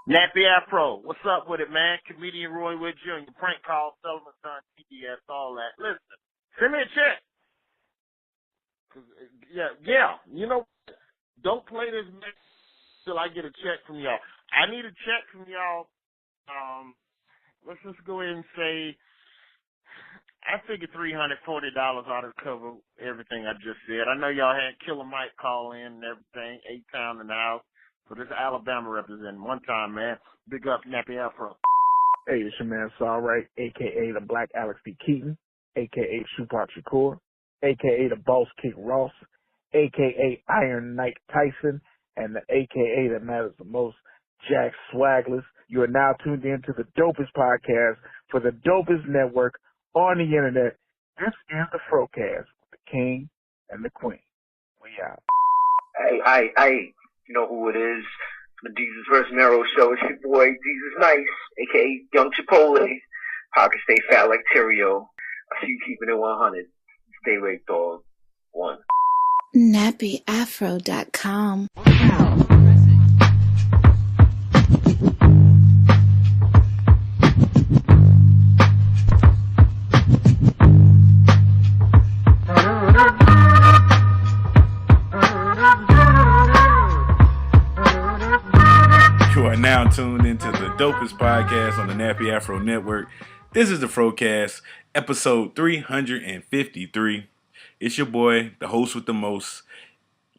Nappy Afro, what's up with it, man? Comedian Roy with you and your prank call, Sullivan's on TBS, all that. Listen, send me a check. Yeah, you know, don't play this mess till I get a check from y'all. I need a check from y'all. Let's just go ahead and say, I figure $340 ought to cover everything I just said. I know y'all had Killer Mike call in and everything, A-Town in the house. So this is Alabama representing one time, man. Big up, Nappy Afro. Hey, it's your man Saul Wright, a.k.a. the Black Alex B. Keaton, a.k.a. Tupac Shakur, a.k.a. the Boss Kick Ross, a.k.a. Iron Knight Tyson, and the a.k.a. that matters the most, Jack Swagless. You are now tuned in to the dopest podcast for the dopest network on the internet. This is the FROCAST, the King and the Queen. We out. Hey. You know who it is. The Jesus vs. Mero show. It's your boy, Jesus Nice, a.k.a. Young Chipotle. Pocket stay fat like Terrio. I see you keeping it 100. Stay raped, dog. 1. nappyafro.com. Now tuned into the dopest podcast on the Nappy Afro Network. This is the FROCAST, episode 353. It's your boy, the host with the most,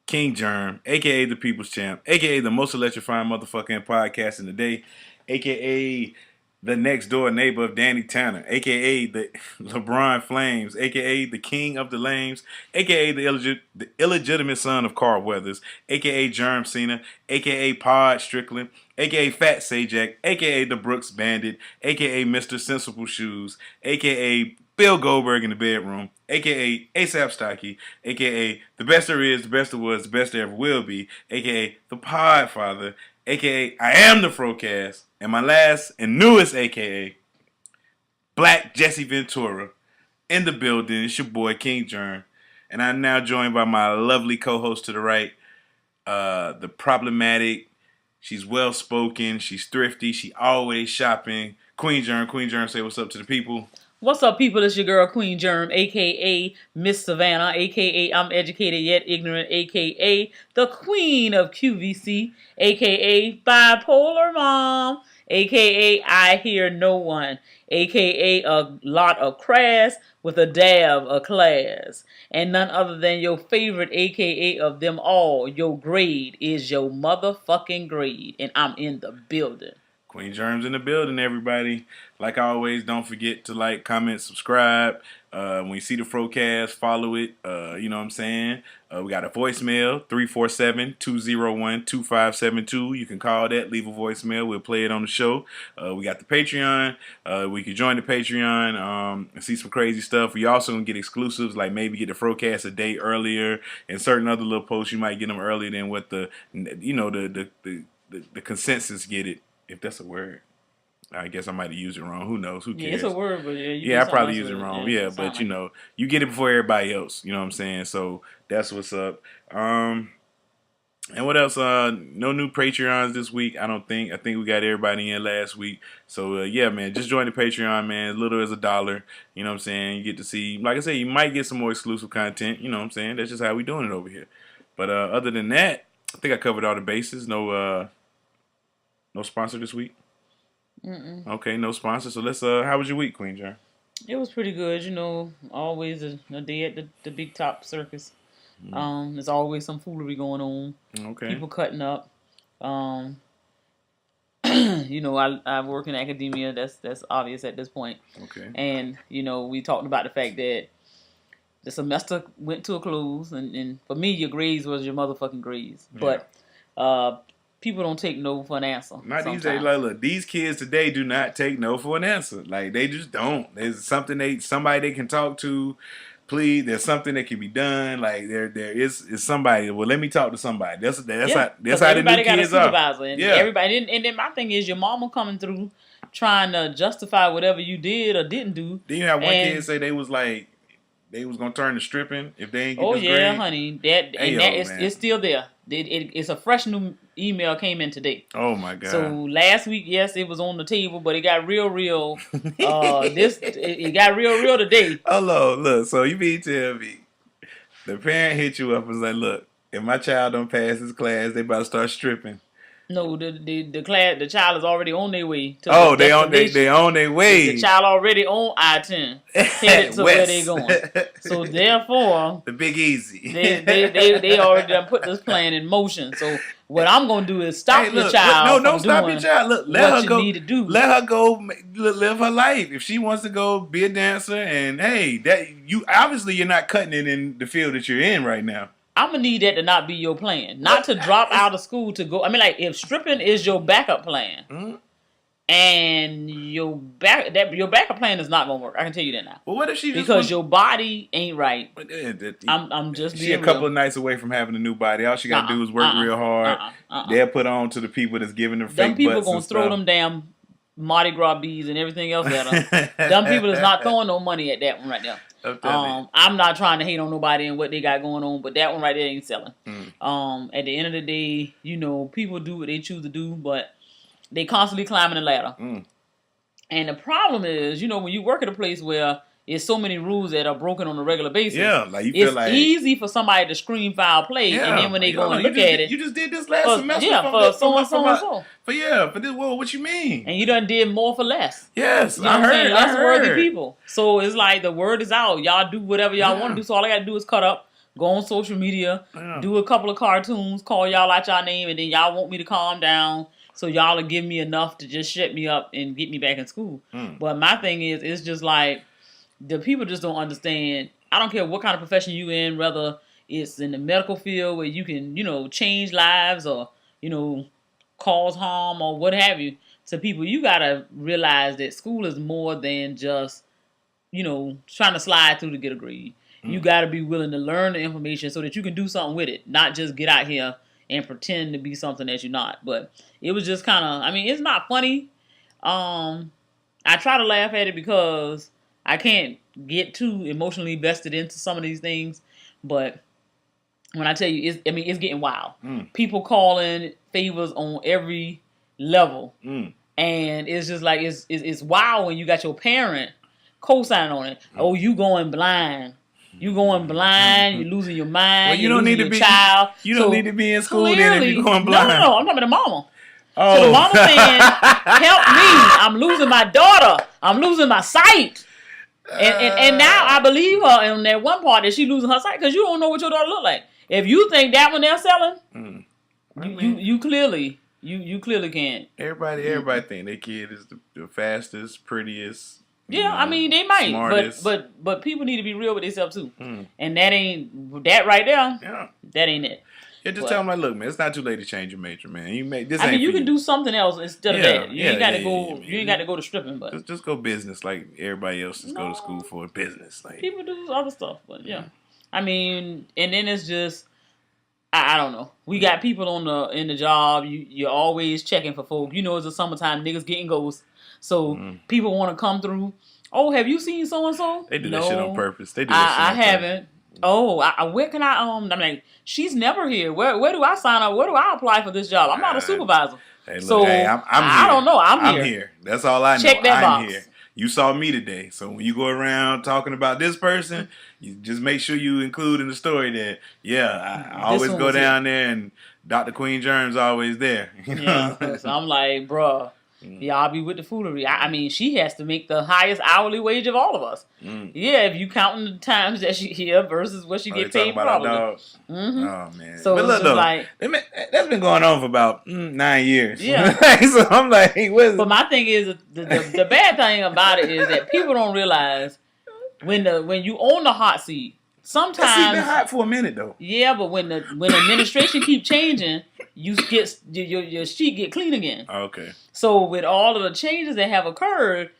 King Germ, aka the People's Champ, aka the most electrifying motherfucking podcast in the day, aka the next door neighbor of Danny Tanner, aka the LeBron Flames, aka the King of the Lames, aka the illegitimate son of Carl Weathers, aka Germ Cena, aka Pod Strickland, aka Fat Sajak, aka the Brooks Bandit, aka Mr. Sensible Shoes, aka Bill Goldberg in the bedroom, a.k.a. ASAP Stocky, a.k.a. the best there is, the best there was, the best there ever will be, a.k.a. the Podfather, a.k.a. I am the FROCAST, and my last and newest a.k.a. Black Jesse Ventura in the building. It's your boy King Germ, and I'm now joined by my lovely co-host to the right, the problematic, she's well-spoken, she's thrifty, she always shopping, Queen Germ. Queen Germ, say what's up to the people. What's up, people? It's your girl, Queen Germ, a.k.a. Miss Savannah, a.k.a. I'm educated yet ignorant, a.k.a. the Queen of QVC, a.k.a. Bipolar Mom, a.k.a. I Hear No One, a.k.a. a lot of crass with a dab of class, and none other than your favorite a.k.a. of them all. Your grade is your motherfucking grade, and I'm in the building. Queen Germ's in the building, everybody. Like always, don't forget to like, comment, subscribe. When you see the FROCAST, follow it. You know what I'm saying? We got a voicemail, 347-201-2572. You can call that, leave a voicemail. We'll play it on the show. We got the Patreon. We can join the Patreon and see some crazy stuff. We also can get exclusives, like maybe get the FROCAST a day earlier, and certain other little posts, you might get them earlier than what the consensus get it. If that's a word. I guess I might have used it wrong. Who knows? Who cares? Yeah, it's a word, but I probably used it wrong. Yeah, but you know, you get it before everybody else. You know what I'm saying? So that's what's up. And what else? No new Patreons this week. I don't think. I think we got everybody in last week. So yeah, man, just join the Patreon, man. As little as $1. You know what I'm saying? You get to see, like I said, you might get some more exclusive content. You know what I'm saying? That's just how we doing it over here. But other than that, I think I covered all the bases. No sponsor this week? Mm-mm. Okay, no sponsor. So let's, how was your week, Queen John? It was pretty good, you know, always a day at the Big Top Circus. There's always some foolery going on. Okay. People cutting up. You know, I work in academia, that's obvious at this point. Okay. And, you know, we talked about the fact that the semester went to a close, and for me, your grades was your motherfucking grades. Yeah. But, people don't take no for an answer. Not these days. Like, look, these kids today do not take no for an answer. Like, they just don't. There's somebody they can talk to. Please, there's something that can be done. Like, there is somebody. Well, let me talk to somebody. That's how the new everybody got a kids are. supervisor, and everybody. And then my thing is, your mama coming through trying to justify whatever you did or didn't do. Then you have one kid say they was like, they was gonna turn to stripping if they ain't get Oh this yeah, grade. honey. It's still there. It's a fresh new email came in today. Oh my god. So last week, yes, it was on the table, but it got real. It got real today. Hello, look. So you mean tell me the parent hit you up and was like, look, if my child don't pass this class, they about to start stripping. No, the child is already on their way. To they on their way. The child already on I-10, headed to where they going. So therefore, the Big Easy. they already done put this plan in motion. So what I'm gonna do is stop your child. Don't stop your child. Look, let her go. Need to do. Let her go live her life. If she wants to go be a dancer, and hey, you're not cutting it in the field that you're in right now. I'm gonna need that to not be your plan, not to drop out of school to go. I mean, like if stripping is your backup plan, and your backup plan is not gonna work. I can tell you that now. Well, what if she because your body ain't right? I'm just being she a couple of nights away from having a new body. All she gotta do is work real hard. They'll put on to the people that's giving them fake butts. Them people gonna throw them damn Mardi Gras beads and everything else at them. Them people is not throwing no money at that one right there. I'm not trying to hate on nobody and what they got going on, but that one right there ain't selling. At the end of the day, people do what they choose to do, but they constantly climbing the ladder. And the problem is, when you work at a place where there's so many rules that are broken on a regular basis. Yeah, like you feel it's easy for somebody to scream foul play, and then when they go and look at it, you just did this last semester. For so and so. For this. Well, what you mean? And you done did more for less. Yes, I heard. Less worthy people. So it's like the word is out. Y'all do whatever y'all want to do. So all I gotta do is cut up, go on social media, do a couple of cartoons, call y'all out y'all name, and then y'all want me to calm down. So y'all will give me enough to just shut me up and get me back in school. But my thing is, it's just like. The people just don't understand. I don't care what kind of profession you in, whether it's in the medical field where you can, change lives or, cause harm or what have you to people. You got to realize that school is more than just, trying to slide through to get a grade. You got to be willing to learn the information so that you can do something with it, not just get out here and pretend to be something that you're not. But it was just kind of, it's not funny. I try to laugh at it because I can't get too emotionally vested into some of these things, but when I tell you, it's getting wild. People calling favors on every level, and it's just like it's wild when you got your parent co-signing on it. Oh, you going blind? You going blind? You're losing your mind. Well, you don't need to be child. You don't need to be in school then if you're going blind. No, I'm talking to the mama. Oh. So the mama saying, "Help me! I'm losing my daughter. I'm losing my sight." And now I believe her in that one part that she losing her sight because you don't know what your daughter look like. If you think that one they're selling, you clearly can't. Everybody think their kid is the fastest, prettiest. Yeah, they might, smartest. but people need to be real with themselves too. And that ain't that right there. Yeah, that ain't it. Yeah, just tell them like, look, man, it's not too late to change your major, man. You can do something else instead of that. You ain't got to go. You ain't got to go to stripping, but just go business like everybody else. Just go to school for business. Like people do other stuff, but yeah. And then it's just, I don't know. We got people in the job. You're always checking for folk. It's the summertime. Niggas getting ghosts, so people want to come through. Oh, have you seen so and so? They do that shit on purpose. They do that shit on purpose. I haven't. Oh, where can I? I'm like, she's never here. Where do I sign up? Where do I apply for this job? I'm not a supervisor. Hey, look, so I'm here. I don't know. I'm here. That's all I know. Check that box. I'm here. You saw me today, so when you go around talking about this person, you just make sure you include in the story that I always go down there and Dr. Queen Germ's always there. Yeah, so I'm like, bruh. Y'all be with the foolery. She has to make the highest hourly wage of all of us. Yeah, if you counting the times that she here versus what she get paid probably. Oh man. So but look, though, that's been going on for about 9 years. Yeah. So I'm like, but my thing is the bad thing about it is that people don't realize when you own the hot seat. Sometimes it's been hot for a minute though. Yeah, but when the administration keep changing, you get your sheet get clean again. Okay. So with all of the changes that have occurred,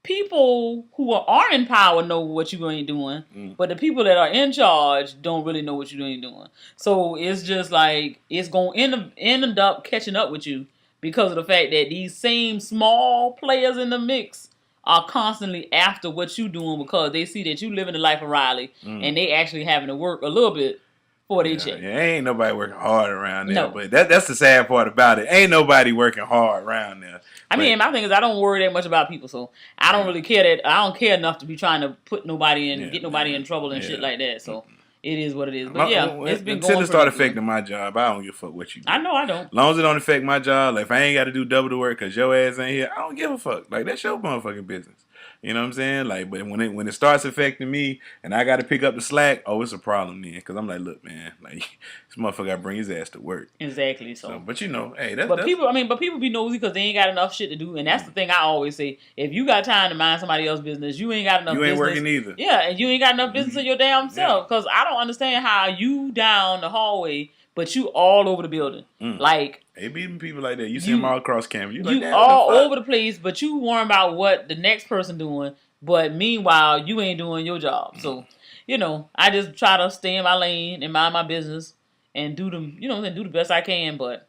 people who are in power know what you're going to be doing, but the people that are in charge don't really know what you're going to be doing. So it's just like it's going to end up catching up with you because of the fact that these same small players in the mix are constantly after what you doing because they see that you living the life of Riley and they actually having to work a little bit for their check. Yeah, ain't nobody working hard around there. No. But that's the sad part about it. Ain't nobody working hard around there. I mean, my thing is I don't worry that much about people, so I don't really care that I don't care enough to be trying to put nobody in, get nobody in trouble and shit like that. So it is what it is. But it's been until going it start affecting my job. I don't give a fuck what you do. I know I don't. As long as it don't affect my job, like if I ain't got to do double the work because your ass ain't here, I don't give a fuck. Like that's your motherfucking business. You know what I'm saying? Like, but when it starts affecting me and I got to pick up the slack, oh, it's a problem then. Because I'm like, look, man, like this motherfucker got to bring his ass to work. Exactly. So but you know, hey, people be nosy because they ain't got enough shit to do, and that's the thing I always say. If you got time to mind somebody else's business, you ain't got enough. You ain't business. working either. Yeah, and you ain't got enough business of your damn self. Because I don't understand how you down the hallway, but you all over the building. Like they beating people like that. You see them all across campus. You like, all over the place, but you worrying about what the next person doing. But meanwhile, you ain't doing your job. So, you know, I just try to stay in my lane and mind my business and do the best I can. But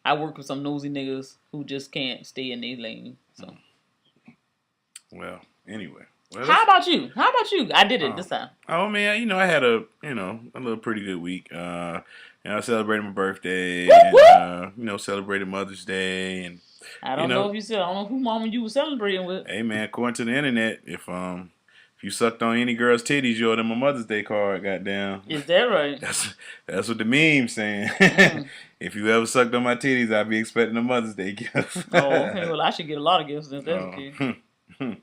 I work with some nosy niggas who just can't stay in their lane. So, well, anyway. Well, How about you? I did it this time. Oh man, you know I had a little pretty good week. I celebrated my birthday, and celebrated Mother's Day, and I don't know who mama you were celebrating with. Hey man, according to the internet, if you sucked on any girl's titties, you owe them a Mother's Day card. Goddamn. Is that right? That's what the meme's saying. If you ever sucked on my titties, I'd be expecting a Mother's Day gift. Oh, okay. Well, I should get a lot of gifts if that's the case.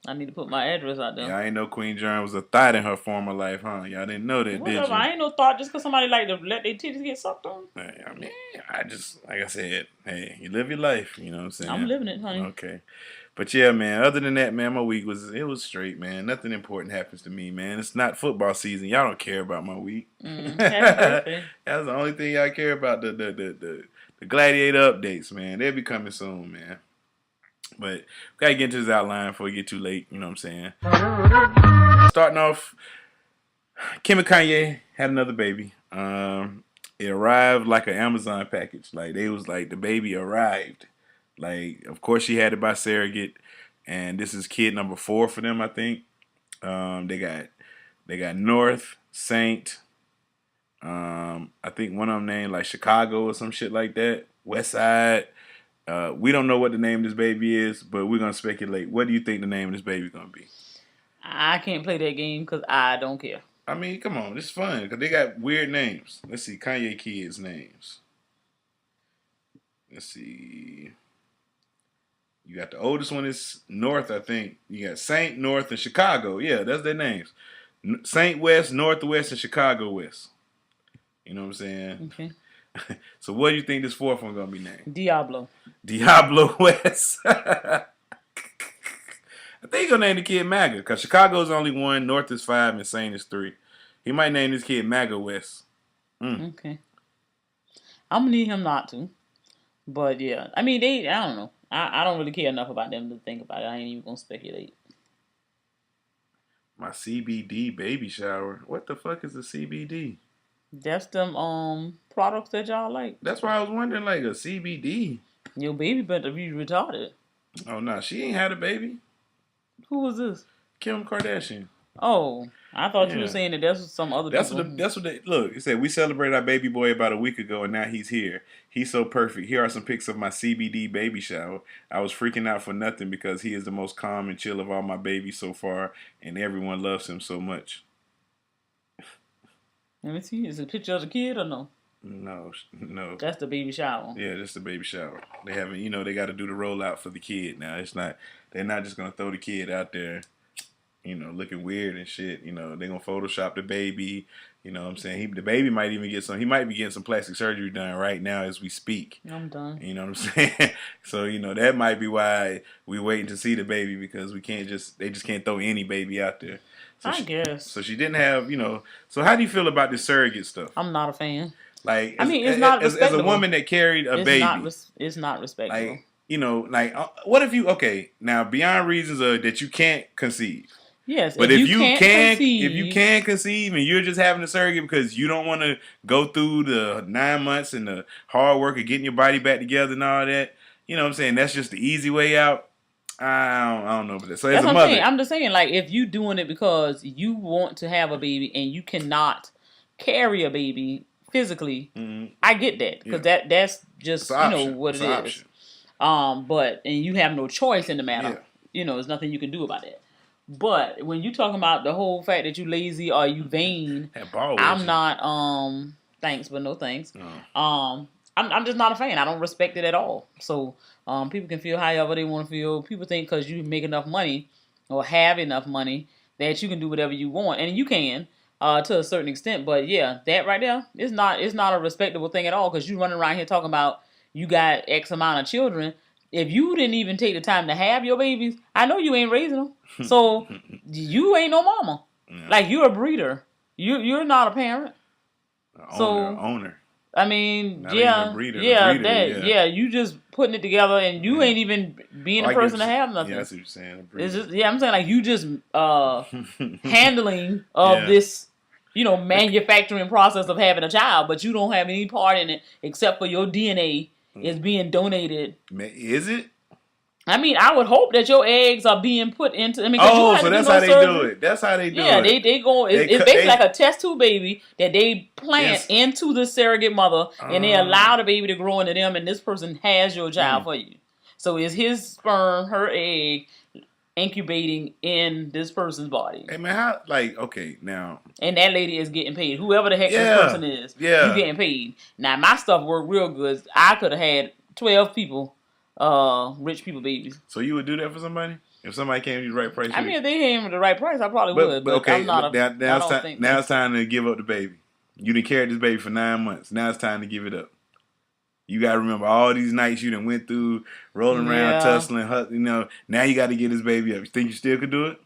I need to put my address out there. Yeah, I ain't know Queen Germ was a thought in her former life, huh? Y'all didn't know that, did you? I ain't no thought just because somebody like to let their titties get sucked on. I mean, I just, like I said, hey, you live your life, you know what I'm saying? I'm living it, honey. Okay. But yeah, man, other than that, man, my week was straight, man. Nothing important happens to me, man. It's not football season. Y'all don't care about my week. That's the only thing y'all care about, the Gladiator updates, man. They'll be coming soon, man. But we got to get into this outline before we get too late. You know what I'm saying? Starting off, Kim and Kanye had another baby. It arrived like an Amazon package. Like, they was like, the baby arrived. Like, of course, she had it by surrogate. And this is kid number 4 for them, I think. They got North, Saint. I think one of them named like Chicago or some shit like that. West Side. We don't know what the name of this baby is, but we're going to speculate. What do you think the name of this baby is going to be? I can't play that game because I don't care. I mean, come on. This is fun because they got weird names. Let's see. Kanye kids' names. Let's see. You got the oldest one is North, I think. You got Saint, North, and Chicago. Yeah, that's their names. Saint West, Northwest, and Chicago West. You know what I'm saying? Okay. So what do you think this 4th one gonna be named? Diablo West. I think he's gonna name the kid MAGA because Chicago's only 1, North is 5, and Saint is 3. He might name this kid MAGA West. Okay. I'm gonna need him not to, but yeah. I mean, I don't know. I don't really care enough about them to think about it. I ain't even gonna speculate. My CBD baby shower. What the fuck is a CBD? That's them products that y'all like. That's why I was wondering, like, a CBD. Your baby better be retarded. Oh, no. She ain't had a baby. Who was this? Kim Kardashian. Oh, I thought you were saying that that's some other people. That's what they... Look, it said, we celebrated our baby boy about a week ago, and now he's here. He's so perfect. Here are some pics of my CBD baby shower. I was freaking out for nothing because he is the most calm and chill of all my babies so far, and everyone loves him so much. Let me see. Is it a picture of the kid or no? No. That's the baby shower. Yeah, that's the baby shower. They haven't, they got to do the rollout for the kid now. They're not just going to throw the kid out there, looking weird and shit. They're going to Photoshop the baby. You know what I'm saying? The baby might even he might be getting some plastic surgery done right now as we speak. I'm done. You know what I'm saying? So, that might be why we waiting to see the baby because they just can't throw any baby out there. So I guess. So she didn't have, so how do you feel about this surrogate stuff? I'm not a fan. Like, it's not respectable. As a woman that carried a baby. It's not respectable. Like, what if now beyond reasons that you can't conceive. Yes, but if you can conceive and you're just having a surrogate because you don't want to go through the 9 months and the hard work of getting your body back together and all that, you know what I'm saying? That's just the easy way out. I don't know about that. So That's as a what I'm mother, saying. I'm just saying, like, if you doing it because you want to have a baby and you cannot carry a baby physically, I get that because that's just what it's it an is. option. But and you have no choice in the matter. Yeah. There's nothing you can do about it. But when you talking about the whole fact that you lazy or you vain, I'm not. Thanks, but no thanks. I'm just not a fan. I don't respect it at all. So people can feel however they want to feel. People think because you make enough money or have enough money that you can do whatever you want, and you can to a certain extent. But yeah, that right there is not a respectable thing at all because you running around here talking about you got X amount of children. If you didn't even take the time to have your babies, I know you ain't raising them. So you ain't no mama. Yeah. Like you're a breeder. You're not a parent. Owner. I mean, not even a breeder, you just putting it together, and you ain't even being a person to have nothing. Yeah, that's what you're saying. It's just, I'm saying like you just handling of this, manufacturing process of having a child, but you don't have any part in it except for your DNA is being donated. Is it? I mean, I would hope that your eggs are being put into. I mean, so that's how they do it. That's how they do it. Yeah, they go. It's basically like a test tube baby that they plant into the surrogate mother, and they allow the baby to grow into them, and this person has your child for you. So is his sperm, her egg, incubating in this person's body? Hey man, how now? And that lady is getting paid. Whoever the heck this person is, you getting paid. Now my stuff worked real good. I could have had 12 people. Rich people babies. So you would do that for somebody? If somebody came to you the right price? I mean, if they came with the right price, I probably would. But okay, I'm not now it's time to give up the baby. You done carried this baby for 9 months. Now it's time to give it up. You got to remember all these nights you done went through, rolling around, tussling, now you got to get this baby up. You think you still could do it?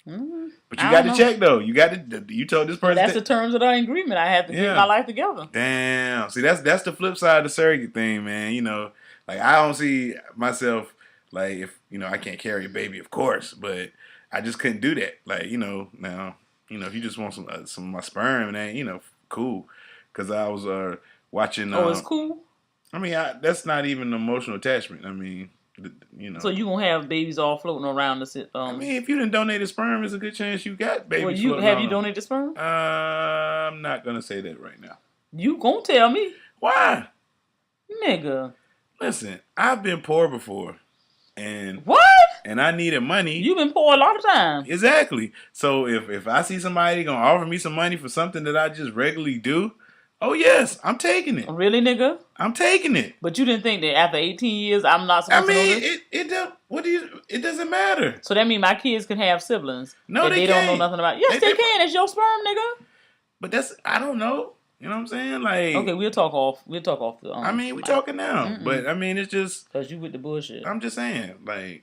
But you got to check though. You got to. You told this person. That's the terms of the agreement. I have to get my life together. Damn. See, that's the flip side of the surrogate thing, man. Like I don't see myself like if I can't carry a baby, of course, but I just couldn't do that. Like now if you just want some of my sperm, then cool. Because I was watching. It's cool. I mean, that's not even an emotional attachment. I mean. So you gonna have babies all floating around the sit? I mean, if you didn't donate a sperm, there's a good chance you got babies. Well, have you donated sperm? I'm not gonna say that right now. You gonna tell me? Why, nigga? Listen, I've been poor before, and what? And I needed money. You've been poor a lot of times. Exactly. So if I see somebody gonna offer me some money for something that I just regularly do. Oh yes, I'm taking it. Really, nigga? I'm taking it. But you didn't think that after 18 years I'm not supposed to know this? It doesn't matter. So that means my kids can have siblings. No, they don't know nothing about. Yes, they can. It's your sperm, nigga. But I don't know. You know what I'm saying? Like, okay, we'll talk off the. I mean, we're talking now, but I mean, it's just because you with the bullshit. I'm just saying, like.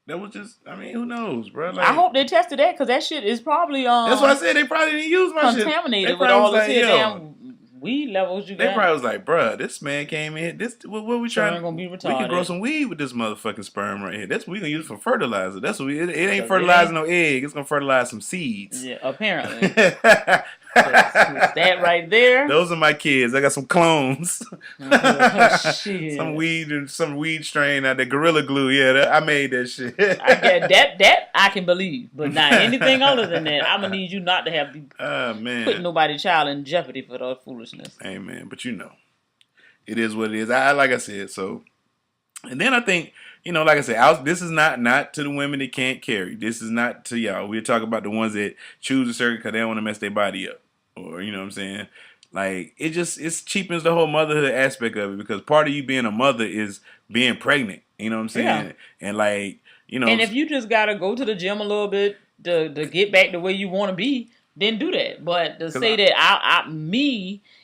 That was just, I mean, who knows, bro? Like, I hope they tested that because that shit is probably that's why I said they probably didn't use my shit. Contaminated with all this damn weed levels you got. They probably was like, bro, this man came in. What we trying? Gonna be retarded. We can grow some weed with this motherfucking sperm right here. That's what we gonna use for fertilizer. That's what it ain't fertilizing no egg. It's gonna fertilize some seeds. Yeah, apparently. That right there. Those are my kids. I got some clones. Oh, shit. Some weed strain out there. Gorilla Glue. Yeah, I made that shit. that I can believe, but not anything other than that. I'm gonna need you not to have putting nobody's child in jeopardy for that foolishness. Hey man, but it is what it is. I like I said so. And then I think like I said, this is not to the women that can't carry. This is not to y'all. We're talking about the ones that choose a surrogate because they don't want to mess their body up. Or, you know what I'm saying? Like, it cheapens the whole motherhood aspect of it because part of you being a mother is being pregnant. You know what I'm saying? Yeah. And like, And if you just got to go to the gym a little bit to get back the way you want to be, then do that. But to say that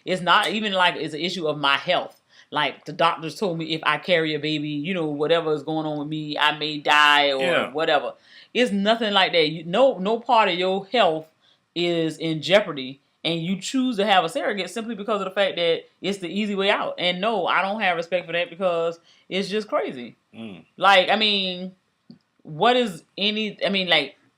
it's not even like it's an issue of my health. Like the doctors told me if I carry a baby, whatever is going on with me, I may die or whatever. It's nothing like that. No part of your health is in jeopardy, and you choose to have a surrogate simply because of the fact that it's the easy way out. And no, I don't have respect for that because it's just crazy. Like, I mean,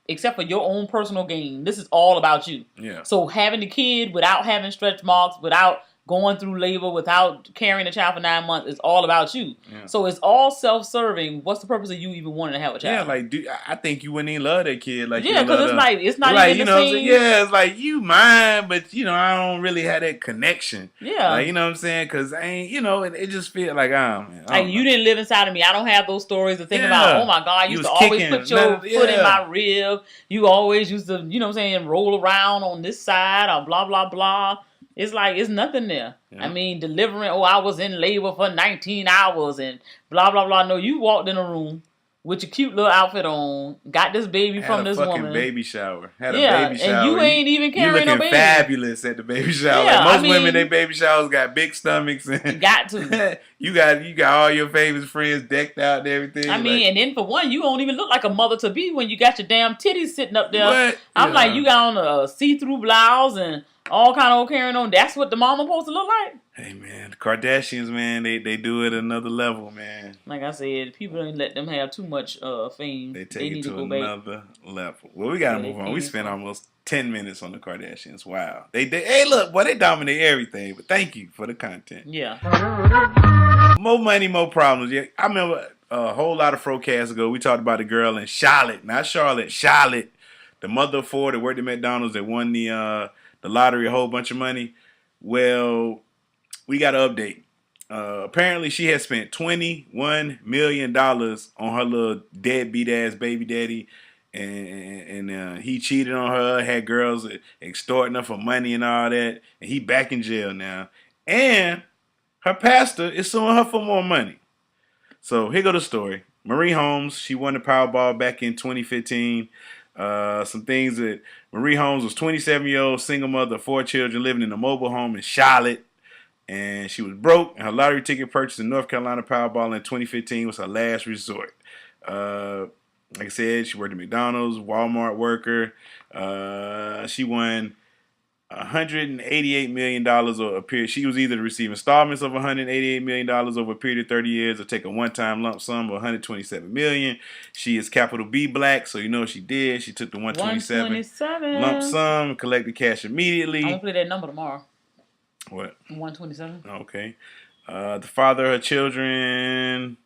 except for your own personal gain, this is all about you. Yeah. So having the kid without having stretch marks, without going through labor without carrying a child for 9 months is all about you. Yeah. So it's all self-serving. What's the purpose of you even wanting to have a child? Yeah, like, dude, I think you wouldn't even love that kid. Like, yeah, because it's not like, even you the know, same. yeah, it's like you mine, but I don't really have that connection. Yeah, like, you know what I'm saying? Because I ain't, it just feel like you didn't live inside of me. I don't have those stories to think about. Oh my God, you used to always put your foot in my rib. You always used to, you know what I'm saying, roll around on this side or blah blah blah. It's like, it's nothing there. Yeah. I mean, delivering, I was in labor for 19 hours and blah, blah, blah. No, you walked in a room with your cute little outfit on, got this baby from this woman. Had a fucking baby shower. Had a baby shower. And you ain't even carrying no baby. You looking fabulous at the baby shower. Yeah, like most women, their baby showers got big stomachs. And got to. you got all your famous friends decked out and everything. I mean, and then for one, you don't even look like a mother-to-be when you got your damn titties sitting up there. What? I'm like, you got on a see-through blouse and all kind of carrying on. That's what the mama supposed to look like. Hey, man. The Kardashians, man, they do it another level, man. Like I said, people don't let them have too much fame. They take it to another level. Well, we got to move on. We spent almost 10 minutes on the Kardashians. Wow. Hey, look, boy, they dominate everything. But thank you for the content. Yeah. More money, more problems. Yeah, I remember a whole lot of FROCAST ago, we talked about a girl in Charlotte. Not Charlotte, Charlotte. The mother of four that worked at McDonald's that won the lottery a whole bunch of money. Well, we got an update. Apparently, she had spent $21 million on her little deadbeat ass baby daddy, and he cheated on her. Had girls extorting her for money and all that, and he back in jail now. And her pastor is suing her for more money. So here go the story. Marie Holmes, she won the Powerball back in 2015. Some things that Marie Holmes was 27-year-old single mother of 4 children living in a mobile home in Charlotte. And she was broke, and her lottery ticket purchased in North Carolina Powerball in 2015 was her last resort. Like I said, she worked at McDonald's, Walmart worker. She won $188 million over a period. She was either to receive installments of $188 million over a period of 30 years or take a one-time lump sum of $127 million. She is capital B black, so you know what she did. She took the $127 lump sum, collected cash immediately. I'm going to play that number tomorrow. What? 127. Okay. The father of her children,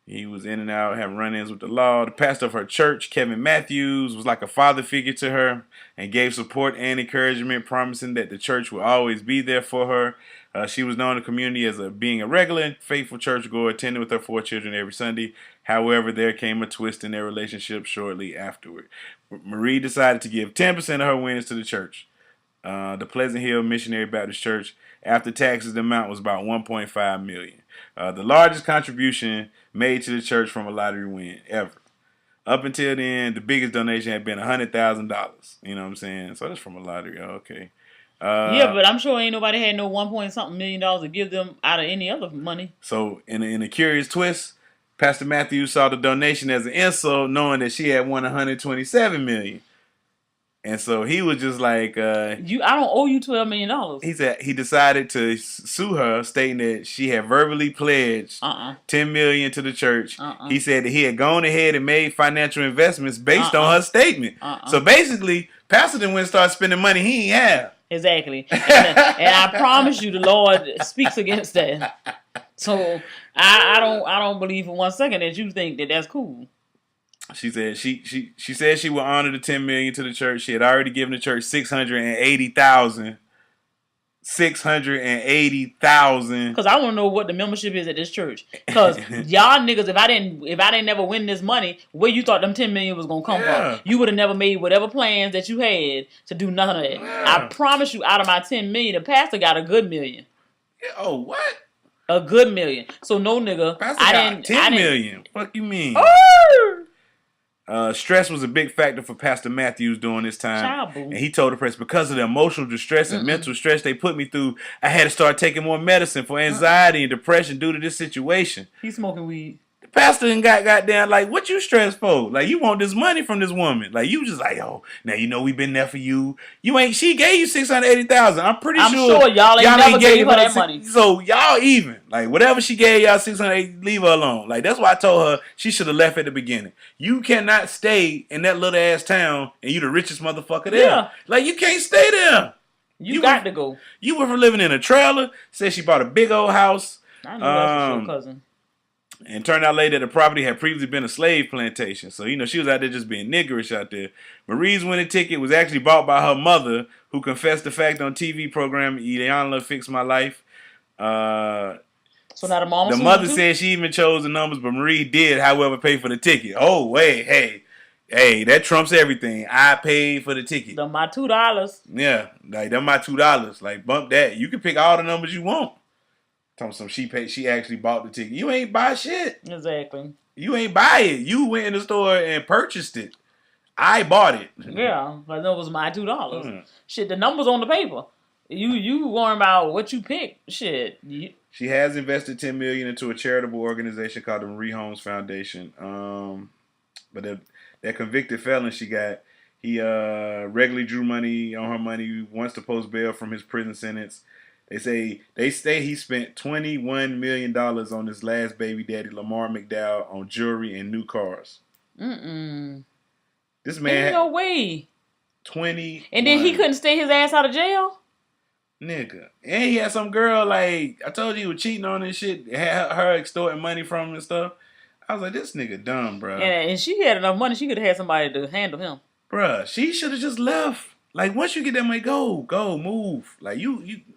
he was in and out, having run-ins with the law. The pastor of her church, Kevin Matthews, was like a father figure to her and gave support and encouragement, promising that the church would always be there for her. She was known in the community as being a regular, faithful churchgoer, attending with her 4 children every Sunday. However, there came a twist in their relationship shortly afterward. Marie decided to give 10% of her winnings to the church. The Pleasant Hill Missionary Baptist Church. After taxes, the amount was about $1.5 million. The largest contribution made to the church from a lottery win ever. Up until then, the biggest donation had been $100,000. You know what I'm saying? So that's from a lottery. Okay. Yeah, but I'm sure ain't nobody had no $1.something million to give them out of any other money. So in a curious twist, Pastor Matthews saw the donation as an insult, knowing that she had won $127 million. And so he was just like, I don't owe you $12 million. He said he decided to sue her, stating that she had verbally pledged $10 million to the church. He said that he had gone ahead and made financial investments based on her statement. So basically, Pastor then went and started spending money he ain't have. Exactly. And I promise you the Lord speaks against that. So I don't believe for 1 second that you think that that's cool. She said she said she would honor the $10 million to the church. She had already given the church $680,000. $680,000. Because I want to know what the membership is at this church. Because y'all niggas, if I didn't never win this money, where you thought them $10 million was gonna come from? You would have never made whatever plans that you had to do none of that. Yeah. I promise you, out of my $10 million, the pastor got a good $1 million. Oh, what? A good $1 million. So no nigga, pastor got $10 million. Fuck you mean? Oh! Stress was a big factor for Pastor Matthews during this time. And he told the press, because of the emotional distress and mental stress they put me through, I had to start taking more medicine for anxiety and depression due to this situation. He's smoking weed. The pastor got goddamn like, what you stressed for? Like, you want this money from this woman. Like, you just like, oh, now you know we've been there for you. She gave you $680,000. I'm sure y'all ain't never gave her that money. So y'all even. Like, whatever she gave y'all $680, leave her alone. Like, that's why I told her she should have left at the beginning. You cannot stay in that little ass town and you the richest motherfucker there. Yeah. Like, you can't stay there. You got to go. You went from living in a trailer. Said she bought a big old house. I know that's for sure, cousin. And turned out later the property had previously been a slave plantation. So, she was out there just being niggerish out there. Marie's winning ticket was actually bought by her mother, who confessed the fact on TV program Ileana Fix My Life. So now the mother said she even chose the numbers, but Marie did, however, pay for the ticket. Oh, wait, hey, that trumps everything. I paid for the ticket. Them my $2. Yeah, like them my $2. Like bump that. You can pick all the numbers you want. Tell me some. She actually bought the ticket. You ain't buy shit. Exactly. You ain't buy it. You went in the store and purchased it. I bought it. Yeah, but that was my $2. Shit, the numbers on the paper. You worrying about what you picked. Shit. She has invested $10 million into a charitable organization called the Marie Holmes Foundation. But that convicted felon she got, he regularly drew money on her money, wants to post bail from his prison sentence. They say he spent $21 million on his last baby daddy, Lamar McDowell, on jewelry and new cars. This man ain't no way. 20. And then he couldn't stay his ass out of jail? Nigga. And he had some girl, like, I told you he was cheating on and shit, had her extorting money from him and stuff. I was like, this nigga dumb, bro. And she had enough money, she could have had somebody to handle him. Bruh, she should have just left. Like, once you get that money, go, move. Like,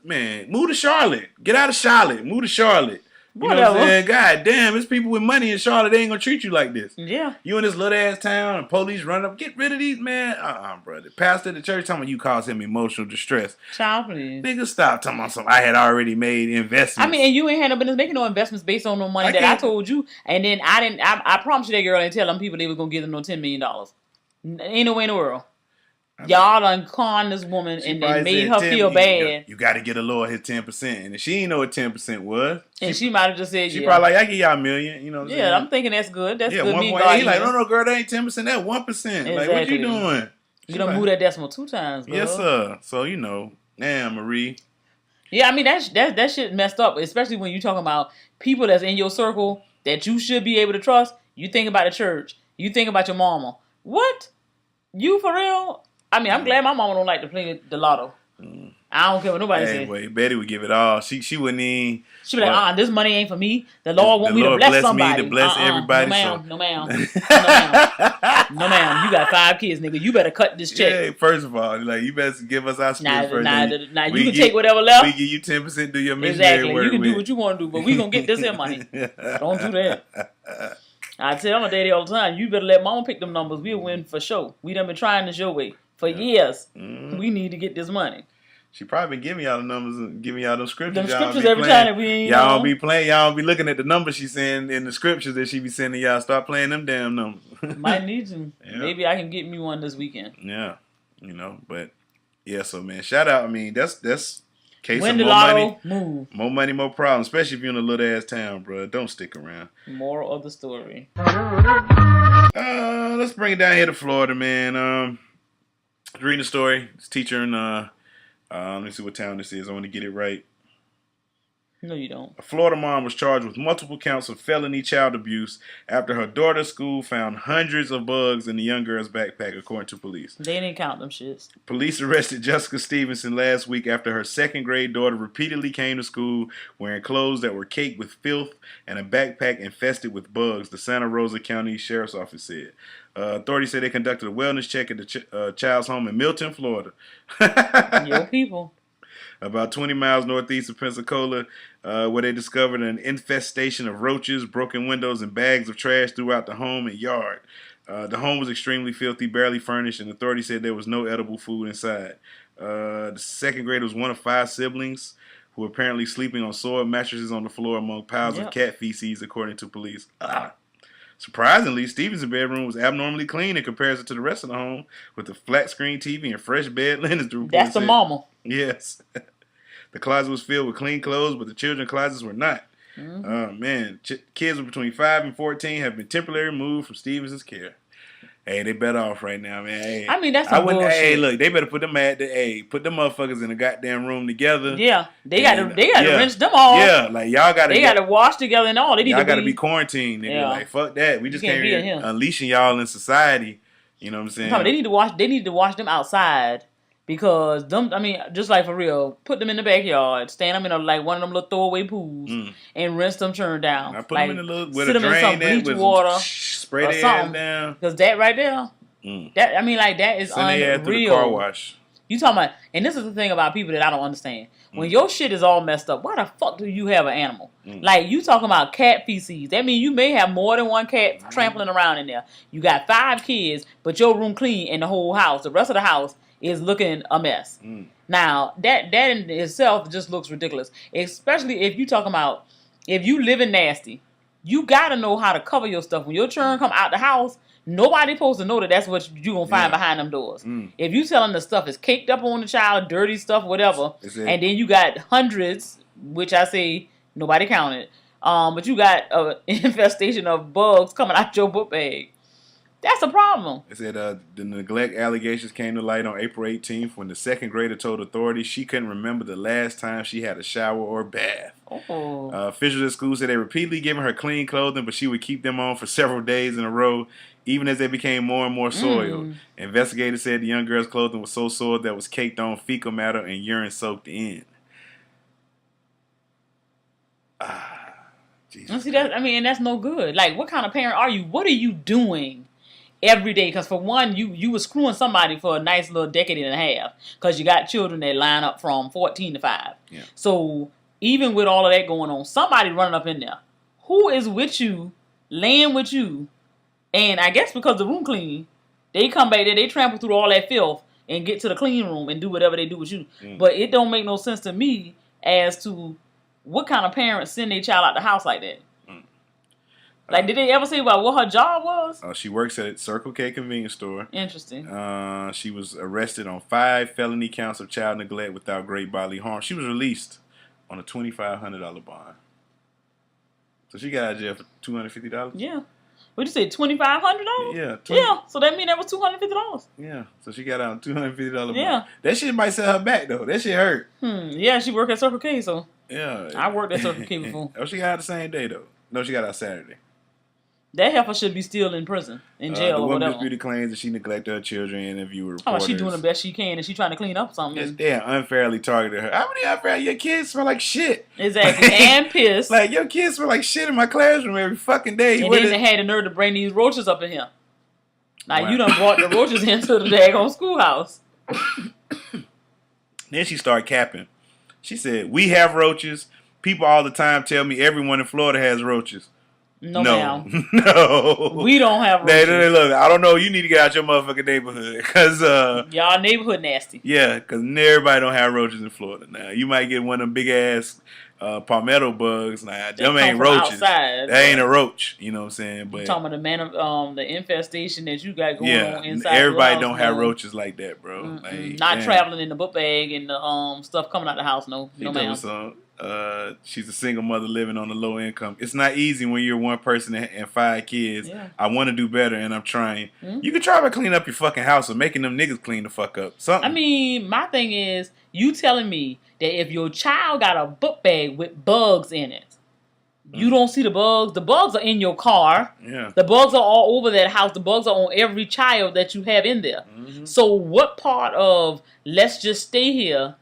man, move to Charlotte. Get out of Charlotte. Move to Charlotte. You know what I'm saying? God damn, it's people with money in Charlotte. They ain't gonna treat you like this. Yeah. You in this little ass town and police run up. Get rid of these, man. Brother. The pastor at the church talking about you cause him emotional distress. Child, please. Nigga, stop talking about something. I had already made investments. I mean, and you ain't had no business making no investments based on no money that I told you. And then I promised you that girl didn't tell them people they was gonna give them no $10 million. Ain't no way in the world. Y'all done conned this woman and then made her feel bad. You got to get a Lord his 10%. And if she ain't know what 10% was. And she might have just said, she probably like, I give y'all $1 million. You know what I'm saying? I'm thinking that's good. That's good. He like, no, girl, that ain't 10%. That's 1%. Exactly. Like, what you doing? You done move that decimal 2 times, bro. Yes, sir. So, damn, Marie. Yeah, I mean, that shit messed up, especially when you talking about people that's in your circle that you should be able to trust. You think about the church. You think about your mama. What? You for real? I mean, I'm glad my mama don't like to play the lotto. I don't care what nobody says. Anyway, Betty would give it all. She wouldn't even. She be like, this money ain't for me. The Lord want me to bless somebody. Me to bless everybody. No, ma'am. No, ma'am. You got 5 kids, nigga. You better cut this check. Yeah, first of all, like, you better give us our split first. Nah, you can take whatever left. We give you 10%, do your missionary work. You can do what you want to do, but we gonna get this here money. Don't do that. I tell my daddy all the time, you better let mama pick them numbers. We'll win for sure. We done been trying this your way for years. We need to get this money. She probably been giving y'all the numbers and giving y'all them scriptures. Them scriptures every time that we ain't y'all don't be playing. Y'all don't be looking at the numbers she send in the scriptures that she be sending y'all. Start playing them damn numbers. Might need to. Yeah. Maybe I can get me one this weekend. Yeah. But yeah, so man, shout out. I mean, that's case Win of the more lotto, money. move. More money, more problems. Especially if you're in a little ass town, bro. Don't stick around. Moral of the story. Let's bring it down here to Florida, man. Reading the story. This teacher in let me see what town this is. I want to get it right. No, you don't. A Florida mom was charged with multiple counts of felony child abuse after her daughter's school found hundreds of bugs in the young girl's backpack, according to police. They didn't count them shits. Police arrested Jessica Stevenson last week after her second-grade daughter repeatedly came to school wearing clothes that were caked with filth and a backpack infested with bugs, the Santa Rosa County Sheriff's Office said. Authorities said they conducted a wellness check at the child's home in Milton, Florida. Your people. About 20 miles northeast of Pensacola, where they discovered an infestation of roaches, broken windows, and bags of trash throughout the home and yard. The home was extremely filthy, barely furnished, and authorities said there was no edible food inside. The second grader was one of 5 siblings who were apparently sleeping on soiled mattresses on the floor among piles of cat feces, according to police. Surprisingly, Stevenson's bedroom was abnormally clean in comparison to the rest of the home, with a flat screen TV and fresh bed linens. That's the mama. Yes. The closet was filled with clean clothes, but the children's closets were not. Man, kids between 5 and 14 have been temporarily removed from Stevenson's care. Hey, they better off right now, man. Hey, I mean, that's some bullshit. Hey, look, they better put them put them motherfuckers in a goddamn room together. Yeah, they got to rinse them off. Yeah, like y'all got to. They got to wash together and all. Y'all got to be quarantined. Nigga. Yeah. Like fuck that. We just can't be unleashing y'all in society. You know what I'm saying? They need to wash. They need to wash them outside Because them, I mean, just like for real, put them in the backyard, stand them in one of them little throwaway pools, and rinse them, turn down. I put them in a little with sit a them in some drain bleach water, spray or their ass something. down. Because that right there, that I mean, that is send their ass to the unreal. car wash. You talking about, and this is the thing about people that I don't understand. When your shit is all messed up, why the fuck do you have an animal? Like, you talking about cat feces. That means you may have more than one cat trampling around in there. You got 5 kids, but your room clean in the whole house. The rest of the house is looking a mess. Now, that in itself just looks ridiculous. Especially if you talking about, if you living nasty, you got to know how to cover your stuff. When your children come out the house, nobody supposed to know that that's what you going to find behind them doors. If you telling the stuff is caked up on the child, dirty stuff, whatever, and then you got hundreds, which I say nobody counted, but you got an infestation of bugs coming out your book bag. That's a problem. It said the neglect allegations came to light on April 18th when the second grader told authorities she couldn't remember the last time she had a shower or bath. Officials at school said they repeatedly given her clean clothing, but she would keep them on for several days in a row, even as they became more and more soiled. Investigators said the young girl's clothing was so soiled that it was caked on fecal matter and urine soaked in. Jesus. See, that, I mean, and that's no good. Like, what kind of parent are you? What are you doing every day? Because for one, you were screwing somebody for a nice little decade and a half, because you got children that line up from 14 to 5. Yeah. So even with all of that going on, somebody running up in there. Who is with you, laying with you? And I guess because the room clean, they come back there, they trample through all that filth and get to the clean room and do whatever they do with you. But it don't make no sense to me as to what kind of parents send their child out the house like that. Like, did they ever say about what her job was? She works at Circle K convenience store. Interesting. She was arrested on 5 felony counts of child neglect without great bodily harm. She was released on a $2,500 bond. So she got out of jail for $250? Yeah. What'd you say, $2,500? Yeah. Yeah, so that means that was $250. Yeah, so she got out on $250 bond. Yeah. That shit might set her back, though. That shit hurt. Yeah, she worked at Circle K, so. Yeah. I worked at Circle K before. Oh, she got out the same day, though. No, she got out Saturday. That heifer should be still in prison, in jail, or whatever. The woman disputed claims that she neglected her children and interviewed reporters. How about she doing the best she can and she trying to clean up something? Yes, they unfairly targeted her. How many unfair? Your kids smell like shit. Exactly, and pissed. Like, your kids smell like shit in my classroom every fucking day. And then they had the nerve to bring these roaches up in here. Now, you done brought the roaches into the daggone schoolhouse. Then she started capping. She said, "We have roaches. People all the time tell me everyone in Florida has roaches." No, ma'am. No. We don't have roaches. They look, I don't know. You need to get out your motherfucking neighborhood. Because, y'all neighborhood nasty. Yeah, because everybody don't have roaches in Florida now. You might get one of them big-ass palmetto bugs. Nah, them ain't roaches. Outside, that ain't a roach. You know what I'm saying? But you're talking about the infestation that you got going on inside everybody your house, don't have roaches like that, bro. Like, not traveling in the book bag and the stuff coming out the house. No ma'am. She's a single mother living on a low income. It's not easy when you're one person and 5 kids. Yeah. I want to do better, and I'm trying. You can try to clean up your fucking house or making them niggas clean the fuck up. Something. I mean, my thing is, you telling me that if your child got a book bag with bugs in it, you don't see the bugs. The bugs are in your car. Yeah. The bugs are all over that house. The bugs are on every child that you have in there. So what part of let's just stay here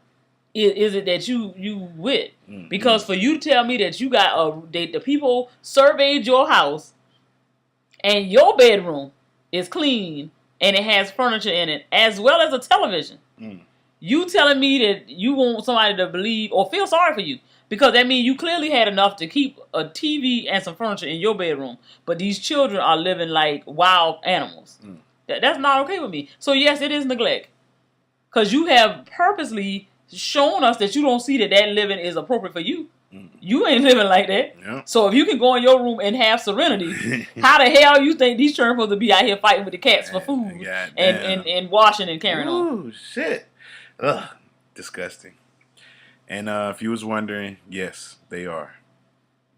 is it that you with? Because for you to tell me that you got the people surveyed your house and your bedroom is clean and it has furniture in it as well as a television. You telling me that you want somebody to believe or feel sorry for you, because that means you clearly had enough to keep a TV and some furniture in your bedroom, but these children are living like wild animals. That's not okay with me. So yes, it is neglect, because you have purposely shown us that you don't see that living is appropriate for you. You ain't living like that. Yeah. So if you can go in your room and have serenity, how the hell you think these children supposed to be out here fighting with the cats for food and washing and carrying on? Ooh, shit. Ugh, disgusting. And if you was wondering, yes, they are.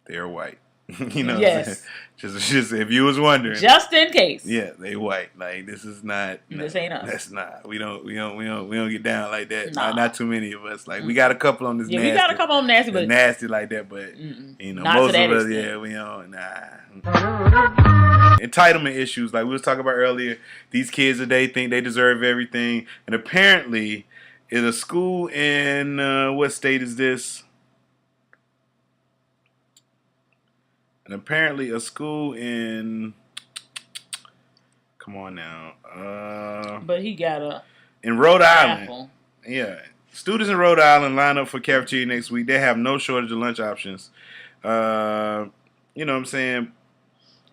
They are white. You know, yes. Just if you was wondering, just in case. Yeah, they white. Like, this is not. This ain't us. That's not. We don't get down like that. Nah. Not too many of us. Like, we got a couple on this. Yeah, nasty, we got a couple on nasty, but nasty like that. But you know, not most to of that us, extent. we don't. Entitlement issues, like we was talking about earlier. These kids today think they deserve everything, and apparently, is a school in what state is this? And apparently a school in. Come on now. But he got a in Rhode Island. apple. Yeah. Students in Rhode Island line up for cafeteria next week. They have no shortage of lunch options. You know what I'm saying?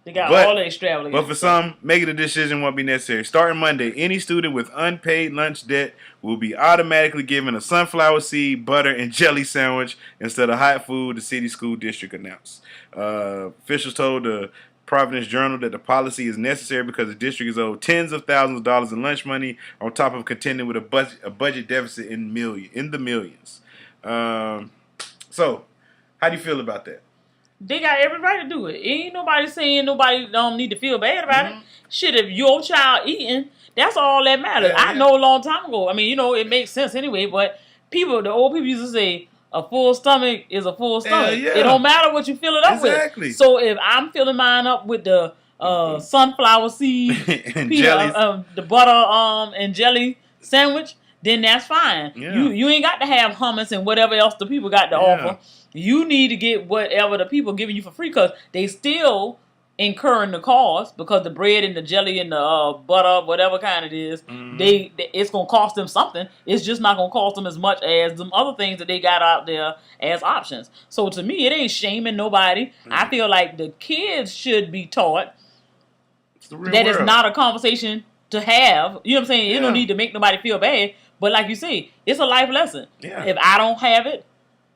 They got all the extravagant. But for some, making a decision won't be necessary. Starting Monday, any student with unpaid lunch debt will be automatically given a sunflower seed, butter, and jelly sandwich instead of hot food, the city school district announced. Officials told the Providence Journal that the policy is necessary because the district is owed tens of thousands of dollars in lunch money on top of contending with a budget deficit in the millions. So, how do you feel about that? They got every right to do it. Ain't nobody saying nobody don't need to feel bad about it. Shit, if your child eating, that's all that matters. Yeah. I know a long time ago. I mean, you know, it makes sense anyway, but the old people used to say, a full stomach is a full stomach. Yeah. It don't matter what you fill it up Exactly. with. So if I'm filling mine up with the sunflower seed, and the butter and jelly sandwich, then that's fine. Yeah. You ain't got to have hummus and whatever else the people got to offer. You need to get whatever the people giving you for free because they still incurring the cost because the bread and the jelly and the butter, whatever kind it is, it's going to cost them something. It's just not going to cost them as much as some other things that they got out there as options. So to me, it ain't shaming nobody. I feel like the kids should be taught that it's not a conversation to have. You know what I'm saying? You don't need to make nobody feel bad. But like you say, it's a life lesson. Yeah. If I don't have it,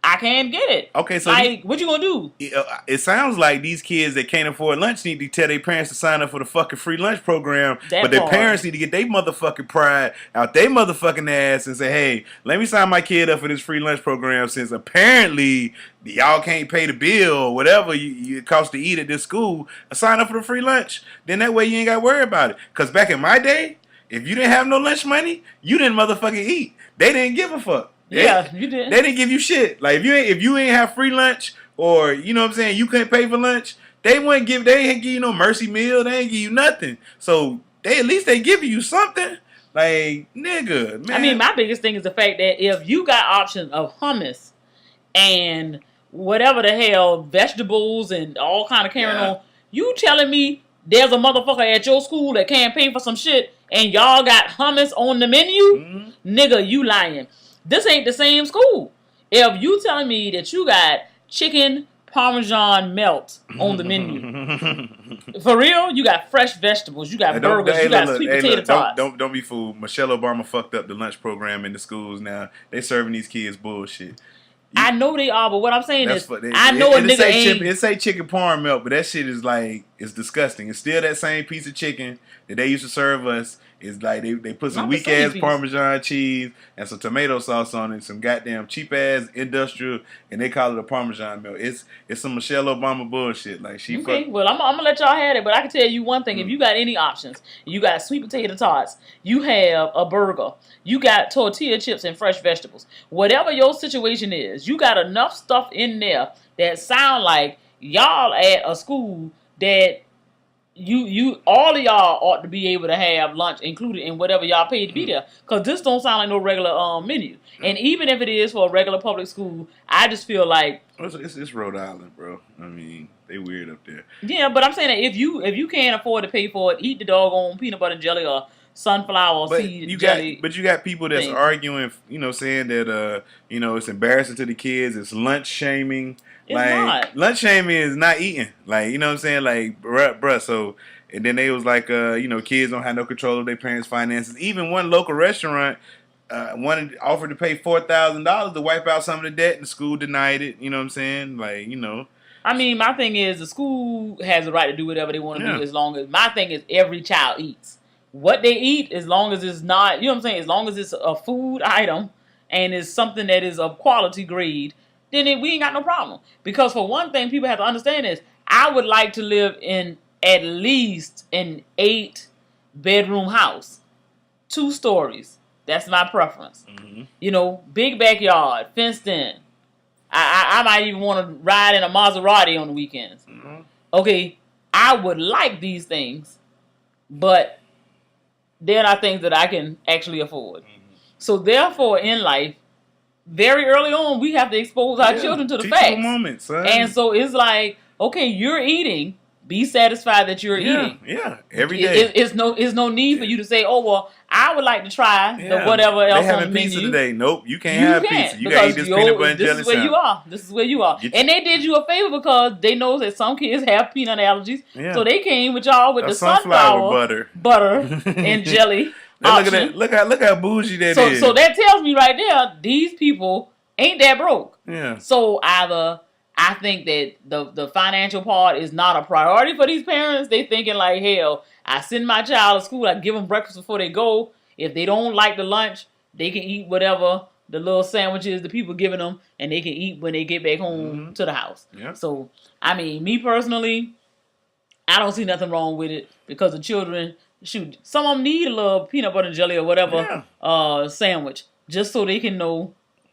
I can't get it. Okay, so what you gonna do? It sounds like these kids that can't afford lunch need to tell their parents to sign up for the fucking free lunch program. But their parents need to get their motherfucking pride out their motherfucking ass and say, hey, let me sign my kid up for this free lunch program since apparently y'all can't pay the bill or whatever it costs to eat at this school. Sign up for the free lunch. Then that way you ain't got to worry about it. Because back in my day, if you didn't have no lunch money, you didn't motherfucking eat. They didn't give a fuck. Yeah, you did. They didn't give you shit. Like if you ain't have free lunch or you know what I'm saying, you couldn't pay for lunch, they ain't give you no mercy meal, they ain't give you nothing. So at least they give you something. Like, nigga, man. I mean, my biggest thing is the fact that if you got options of hummus and whatever the hell, vegetables and all kind of carrying on, you telling me there's a motherfucker at your school that can't pay for some shit and y'all got hummus on the menu? Nigga, you lying. This ain't the same school. If you telling me that you got chicken Parmesan melt on the menu, for real, you got fresh vegetables, you got burgers, you got sweet potato tots. Don't be fooled. Michelle Obama fucked up the lunch program in the schools now. They serving these kids bullshit. I know they are, but what I'm saying is, I know a nigga ain't. It say chicken parm melt, but that shit is like, it's disgusting. It's still that same piece of chicken that they used to serve us. It's like they put some weak ass Parmesan cheese and some tomato sauce on it, some goddamn cheap ass industrial, and they call it a Parmesan melt. It's some Michelle Obama bullshit. Like she. Okay, well I'm gonna let y'all have it, but I can tell you one thing: if you got any options, you got sweet potato tots, you have a burger, you got tortilla chips and fresh vegetables. Whatever your situation is, you got enough stuff in there that sound like y'all at a school that. You all of y'all ought to be able to have lunch included in whatever y'all paid to be there. Because this don't sound like no regular menu. And even if it is for a regular public school, I just feel like... It's Rhode Island, bro. I mean, they weird up there. Yeah, but I'm saying that if you can't afford to pay for it, eat the doggone peanut butter and jelly or sunflower seed jelly. But you got people that's arguing, saying that, it's embarrassing to the kids. It's lunch shaming. It's not. Lunch shaming is not eating. Like, you know what I'm saying? Like, bruh, so, and then they was like, kids don't have no control of their parents' finances. Even one local restaurant offered to pay $4,000 to wipe out some of the debt, and the school denied it. You know what I'm saying? Like, I mean, my thing is the school has the right to do whatever they want to do as long as, my thing is every child eats. What they eat, as long as it's not, you know what I'm saying? As long as it's a food item and it's something that is of quality grade, then we ain't got no problem. Because for one thing, people have to understand is, I would like to live in at least an 8-bedroom house. 2 stories. That's my preference. Big backyard, fenced in. I might even want to ride in a Maserati on the weekends. Okay, I would like these things, but they're not things that I can actually afford. So therefore, in life, very early on, we have to expose our children to the facts. Teachable moments, son. And so it's like, okay, you're eating. Be satisfied that you're eating. Yeah, every day. It's no need for you to say, oh well, I would like to try the whatever else they on the having menu. pizza today. Nope, you can't have pizza. You gotta eat this peanut butter and jelly This is where you are. This is where you are. And they did you a favor because they know that some kids have peanut allergies. Yeah. So they came with y'all with the sunflower butter and jelly. And look how bougie that is. So that tells me right there, these people ain't that broke. Yeah. So either I think that the financial part is not a priority for these parents. They thinking like, hell, I send my child to school, I give them breakfast before they go. If they don't like the lunch, they can eat whatever the little sandwiches the people giving them, and they can eat when they get back home to the house. Yep. So, I mean, me personally, I don't see nothing wrong with it because the children, shoot, some of them need a little peanut butter and jelly or whatever sandwich just so they can know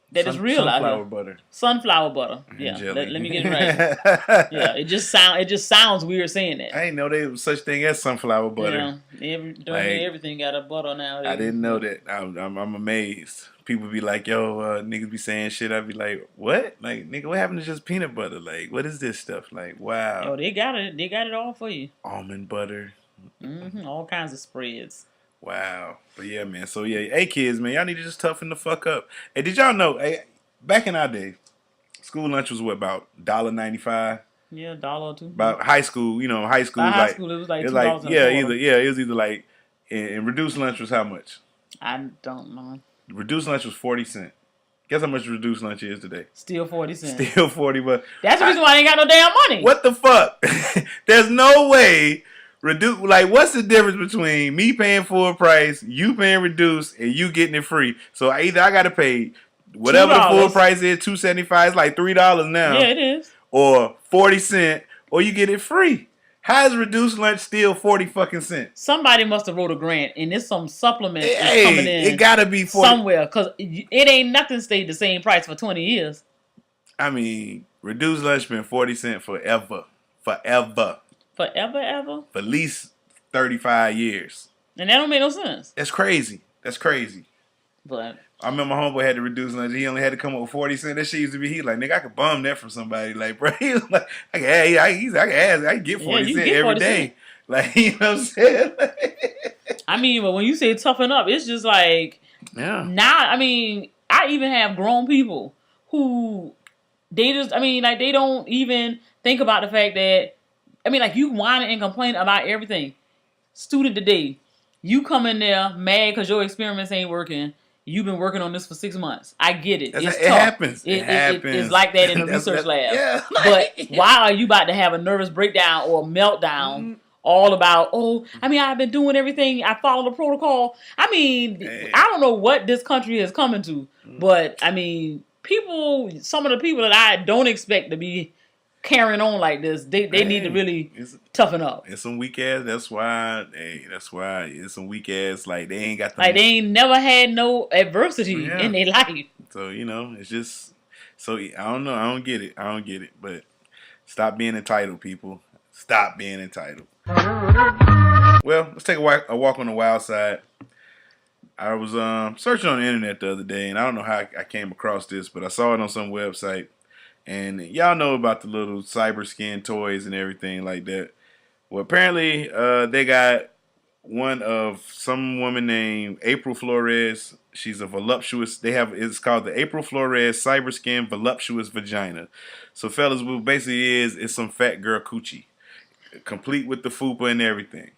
that it's real out here. Sunflower butter. Yeah. Let me get it right. Yeah. It just sounds weird saying that. I didn't know there was such thing as sunflower butter. Yeah. Everything got a butter now. I didn't know that. I'm amazed. People be like, yo, niggas be saying shit. I'd be like, what? Like, nigga, what happened to just peanut butter? Like, what is this stuff? Like, wow. Yo, they got it. They got it all for you. Almond butter. All kinds of spreads. Wow. But yeah, man. So yeah, hey kids, man, y'all need to just toughen the fuck up. Hey, did y'all know, back in our day, school lunch was what, about $1.95? Yeah, $1 or $2. About high school, high school was high school it was like $2. It was either like, and reduced lunch was how much? I don't know. Reduced lunch was 40 cents. Guess how much reduced lunch is today? Still 40 cents. Still 40, but that's the reason why I ain't got no damn money. What the fuck? There's no way. What's the difference between me paying full price, you paying reduced, and you getting it free? So either I gotta pay whatever the full price is, $2.75, it's like $3 now. Yeah, it is. Or 40 cents, or you get it free. How is reduced lunch still 40 fucking cents? Somebody must have wrote a grant, and there's some supplement that's coming in. It gotta be 40 somewhere, because it ain't nothing stayed the same price for 20 years. I mean, reduced lunch been 40 cents forever. Forever, ever? For at least 35 years. And that don't make no sense. That's crazy. But I remember my homeboy had to reduce lunch. He only had to come up with 40 cents. That shit used to be, he like, nigga, I could bum that from somebody. Like, bro, he was like, I can get 40 cents every day. Like, you know what I'm saying? I mean, but when you say toughen up, it's just like, now, I mean, I even have grown people who, they don't even think about the fact that, you whining and complaining about everything. Student today, you come in there mad because your experiments ain't working. You've been working on this for 6 months. I get it. It happens. It's like that in a research lab. Yeah. But why are you about to have a nervous breakdown or meltdown all about, I've been doing everything. I follow the protocol. I don't know what this country is coming to. But, some of the people that I don't expect to be carrying on like this, they need to really toughen up. It's some weak ass. That's why it's some weak ass. Like they ain't got the they ain't never had no adversity in their life. So it's just I don't know. I don't get it. But stop being entitled, people. Stop being entitled. Well, let's take a walk on the wild side. I was searching on the internet the other day, and I don't know how I came across this, but I saw it on some website. And y'all know about the little cyber skin toys and everything like that. Well, apparently they got one of some woman named April Flores. She's a voluptuous. It's called the April Flores Cyber Skin Voluptuous Vagina. So, fellas, what basically it's some fat girl coochie, complete with the fupa and everything.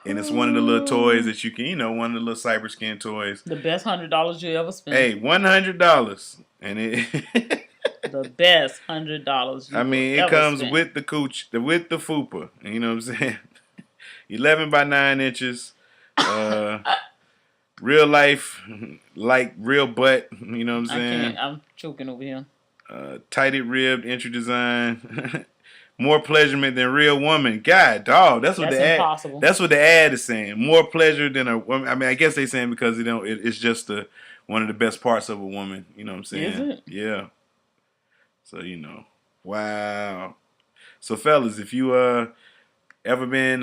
And it's one of the little toys that you can, one of the little cyber skin toys. The best $100 you ever spent. Hey, $100, and it. The best $100. It comes with the cooch, with the fupa. You know what I'm saying? 11 by 9 inches. Real life, like real butt. You know what I'm saying? I'm choking over here. Tighted ribbed entry design. More pleasurement than real woman. God, dog. That's what impossible. That's what the ad is saying. More pleasure than a woman. I guess they're saying because it's just one of the best parts of a woman. You know what I'm saying? Is it? Yeah. So, wow. So, fellas, if you ever been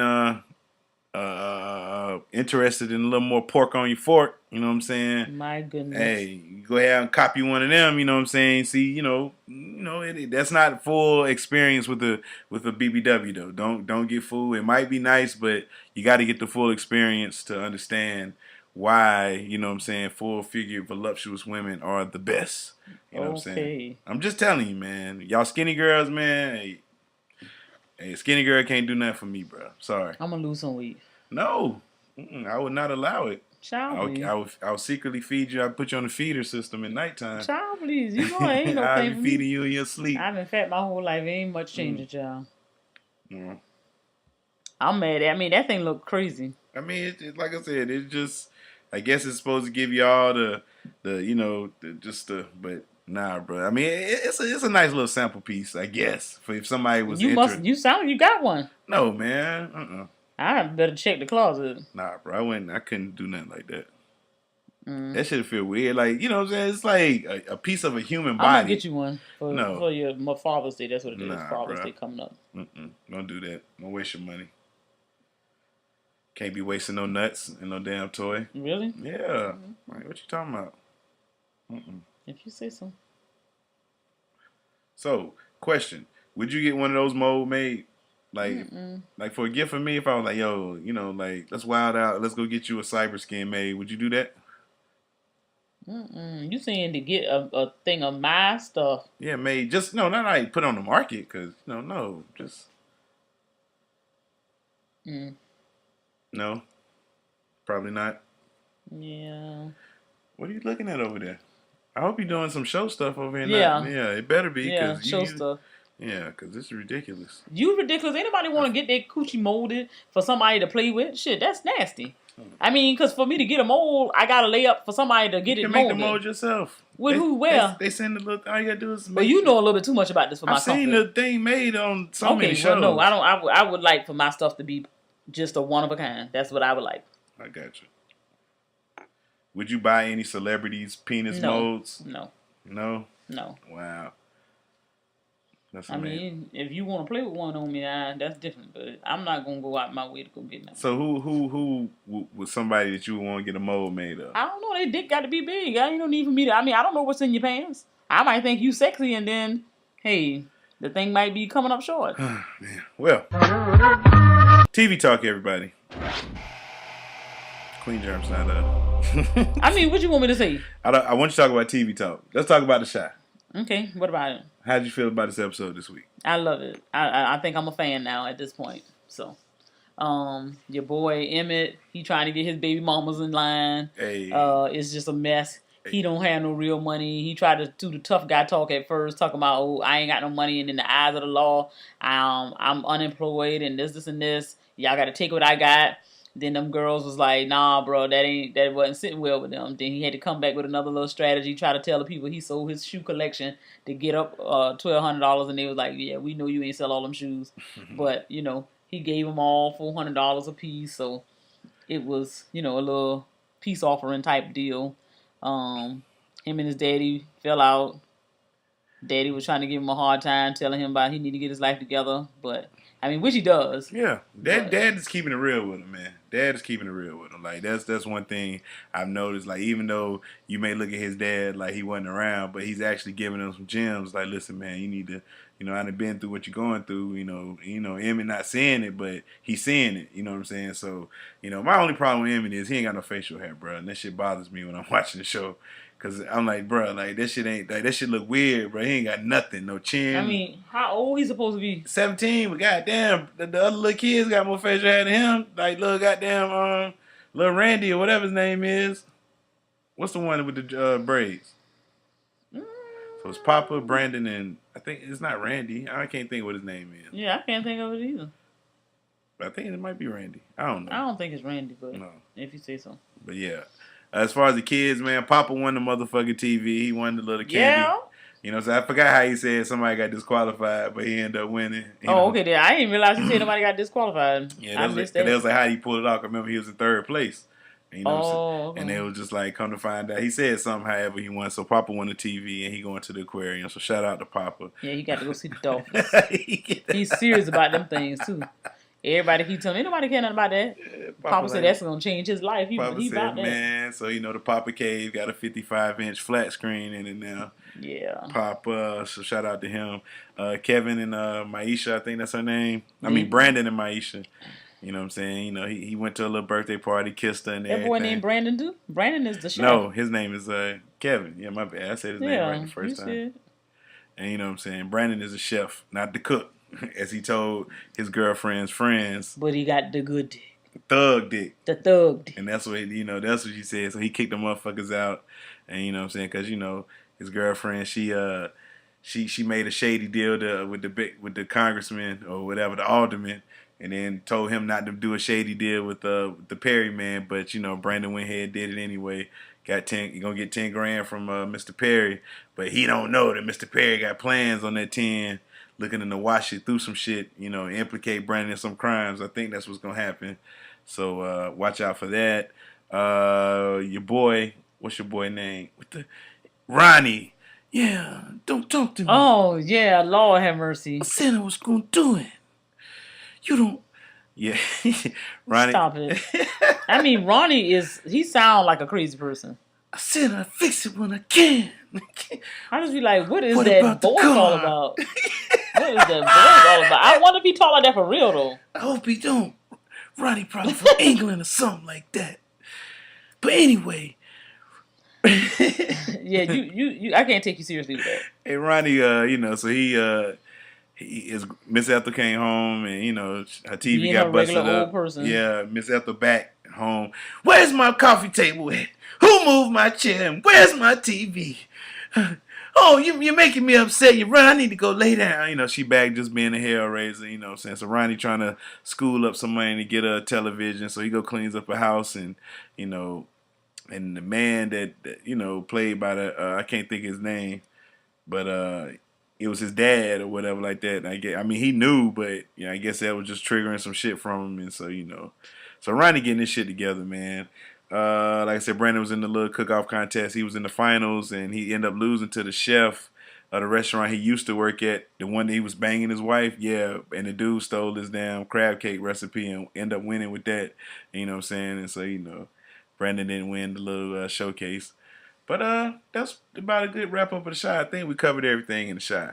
interested in a little more pork on your fork, you know what I'm saying? My goodness. Hey, you go ahead and copy one of them, you know what I'm saying? See, that's not full experience with a BBW though. Don't get fooled. It might be nice, but you got to get the full experience to understand why, you know what I'm saying, full figure voluptuous women are the best. You know what I'm saying? I'm just telling you, man. Y'all skinny girls, man. Hey, skinny girl can't do nothing for me, bro. Sorry. I'm gonna lose some weight. No, I would not allow it. Child, I would secretly feed you. I'd put you on the feeder system at nighttime. Child, please. You know I ain't no pain I'd be feeding you in your sleep. I've been fat my whole life. Ain't much changing, child. Yeah. I'm mad at. I mean, that thing look crazy. I mean, like I said, it's just. I guess it's supposed to give you all but nah, bro. I mean, it's a nice little sample piece, I guess, for if somebody was interested. You sound you got one. No, man. I better check the closet. Nah, bro. I couldn't do nothing like that. That shit feel weird. Like, you know what I'm saying? It's like a piece of a human body. I'm gonna get you one for your Father's Day. That's what it is. Father's Day coming up. Don't do that. Don't waste your money. Can't be wasting no nuts and no damn toy. Really? Yeah. Like, what you talking about? If you say so. So, question: would you get one of those mold made? Like for a gift for me? If I was like, yo, like let's wild out, let's go get you a cyber skin made. Would you do that? You saying to get a thing of my stuff? Yeah, made. Just not like put on the market, cause just. No, probably not. Yeah. What are you looking at over there? I hope you're doing some show stuff over here. Yeah. Yeah, it better be. Yeah, show stuff. Yeah, because this is ridiculous. You ridiculous. Anybody want to get their coochie molded for somebody to play with? Shit, that's nasty. I mean, because for me to get a mold, I got to lay up for somebody to get it molded. You can make the mold yourself. With who? Where? They send the little. All you got to do is make. But you know a little bit too much about this for my comfort. I've seen the thing made on so many shows. No, I don't. I would like for my stuff to be just a one of a kind. That's what I would like. I got you. Would you buy any celebrities' penis molds? No. No? No. Wow. I mean, if you want to play with one on me, that's different. But I'm not gonna go out my way to go get none. So who was somebody that you would want to get a mold made of? I don't know. Their dick got to be big. I ain't no need for me to. I mean, I don't know what's in your pants. I might think you sexy, and then hey, the thing might be coming up short. Man. Well, TV talk, everybody. Queen Germ's not up. I mean, what you want me to say? I want you to talk about TV talk. Let's talk about The Chi. Okay, what about it? How did you feel about this episode this week? I love it. I think I'm a fan now at this point. So, your boy Emmett, he trying to get his baby mamas in line. Hey. It's just a mess. Hey. He don't have no real money. He tried to do the tough guy talk at first, talking about, oh, I ain't got no money, and in the eyes of the law, I'm unemployed, and this and this. Y'all got to take what I got. Then them girls was like, nah, bro, that wasn't sitting well with them. Then he had to come back with another little strategy, try to tell the people he sold his shoe collection to get up $1,200, and they was like, yeah, we know you ain't sell all them shoes. But, he gave them all $400 a piece, so it was, a little peace offering type deal. Him and his daddy fell out. Daddy was trying to give him a hard time, telling him about he need to get his life together, but... I mean, which he does. Yeah, Dad is keeping it real with him, man. Dad is keeping it real with him. Like that's one thing I've noticed. Like even though you may look at his dad like he wasn't around, but he's actually giving him some gems. Like, listen, man, you need to, I done been through what you're going through. Emmett not saying it, but he's saying it. You know what I'm saying? So, my only problem with Emmett is he ain't got no facial hair, bro, and that shit bothers me when I'm watching the show. Cause I'm like, bro, like that shit ain't like that shit look weird, bro. He ain't got nothing, no chin. I mean, how old he supposed to be? 17, but goddamn, the other little kids got more facial hair than him. Like little goddamn, little Randy or whatever his name is. What's the one with the braids? So it's Papa, Brandon, and I think it's not Randy. I can't think what his name is. Yeah, I can't think of it either. But I think it might be Randy. I don't know. I don't think it's Randy, but if you say so. But yeah. As far as the kids, man, Papa won the motherfucking TV. He won the little candy. Yeah. So I forgot how he said somebody got disqualified, but he ended up winning. Okay, then I didn't realize he said nobody got disqualified. Yeah, they was like, how did he pull it off? I remember he was in third place. Okay. And they was just like, come to find out. He said something, however, he won. So Papa won the TV, and he going to the aquarium. So shout out to Papa. Yeah, he got to go see the dolphins. He's serious about them things, too. Everybody keep telling me, ain't nobody care nothing about that. Yeah, Papa said that's gonna change his life. Papa He said, about that. man, so the Papa Cave got a 55-inch flat screen in it now. Yeah. Papa, so shout out to him. Kevin and Maisha, I think that's her name. I mean Brandon and Maisha. You know what I'm saying? He went to a little birthday party, kissed her and everything. That boy named Brandon too? Brandon is the chef. No, his name is Kevin. Yeah, my bad. I said his name right the first time. Said. And you know what I'm saying? Brandon is a chef, not the cook, as he told his girlfriend's friends. But he got the good dick. Thug dick. The thug dick. And that's what she said. So he kicked the motherfuckers out. And you know what I'm saying? Because his girlfriend, she made a shady deal with the congressman or whatever, the alderman, and then told him not to do a shady deal with the Perry man. But Brandon went ahead and did it anyway. He gonna get 10 grand from Mr. Perry, but he don't know that Mr. Perry got plans on that 10, looking to wash it through some shit, implicate Brandon in some crimes. I think that's what's gonna happen. So watch out for that. Your boy, what's your boy name? Ronnie. Yeah, don't talk to me. Oh yeah, Lord have mercy. I said I was gonna do it. You don't. Yeah, Ronnie. Stop it. I mean, Ronnie he sound like a crazy person. I said I fix it when I can. I just be like, what is that voice all about? What is that voice all about? I wonder if he talk like that for real though. I hope he don't. Ronnie probably from England or something like that. But anyway. Yeah, you I can't take you seriously with that. Hey Ronnie, so his Miss Ethel came home and her TV got busted up. Old person. Yeah, Miss Ethel back home. Where's my coffee table at? Who moved my chair? And where's my TV? Oh, you're making me upset. You run. I need to go lay down. She back just being a hellraiser. You know what I'm saying? So Ronnie trying to school up some money to get a television. So he go cleans up a house and and the man that played by the I can't think of his name, but it was his dad or whatever like that. I mean he knew, but I guess that was just triggering some shit from him, and so Ronnie getting this shit together, man. Like I said, Brandon was in the little cook-off contest. He was in the finals, and he ended up losing to the chef of the restaurant he used to work at, the one that he was banging his wife. Yeah, and the dude stole his damn crab cake recipe and ended up winning with that. You know what I'm saying? And so Brandon didn't win the little showcase. But that's about a good wrap-up of the Shy. I think we covered everything in the Shy.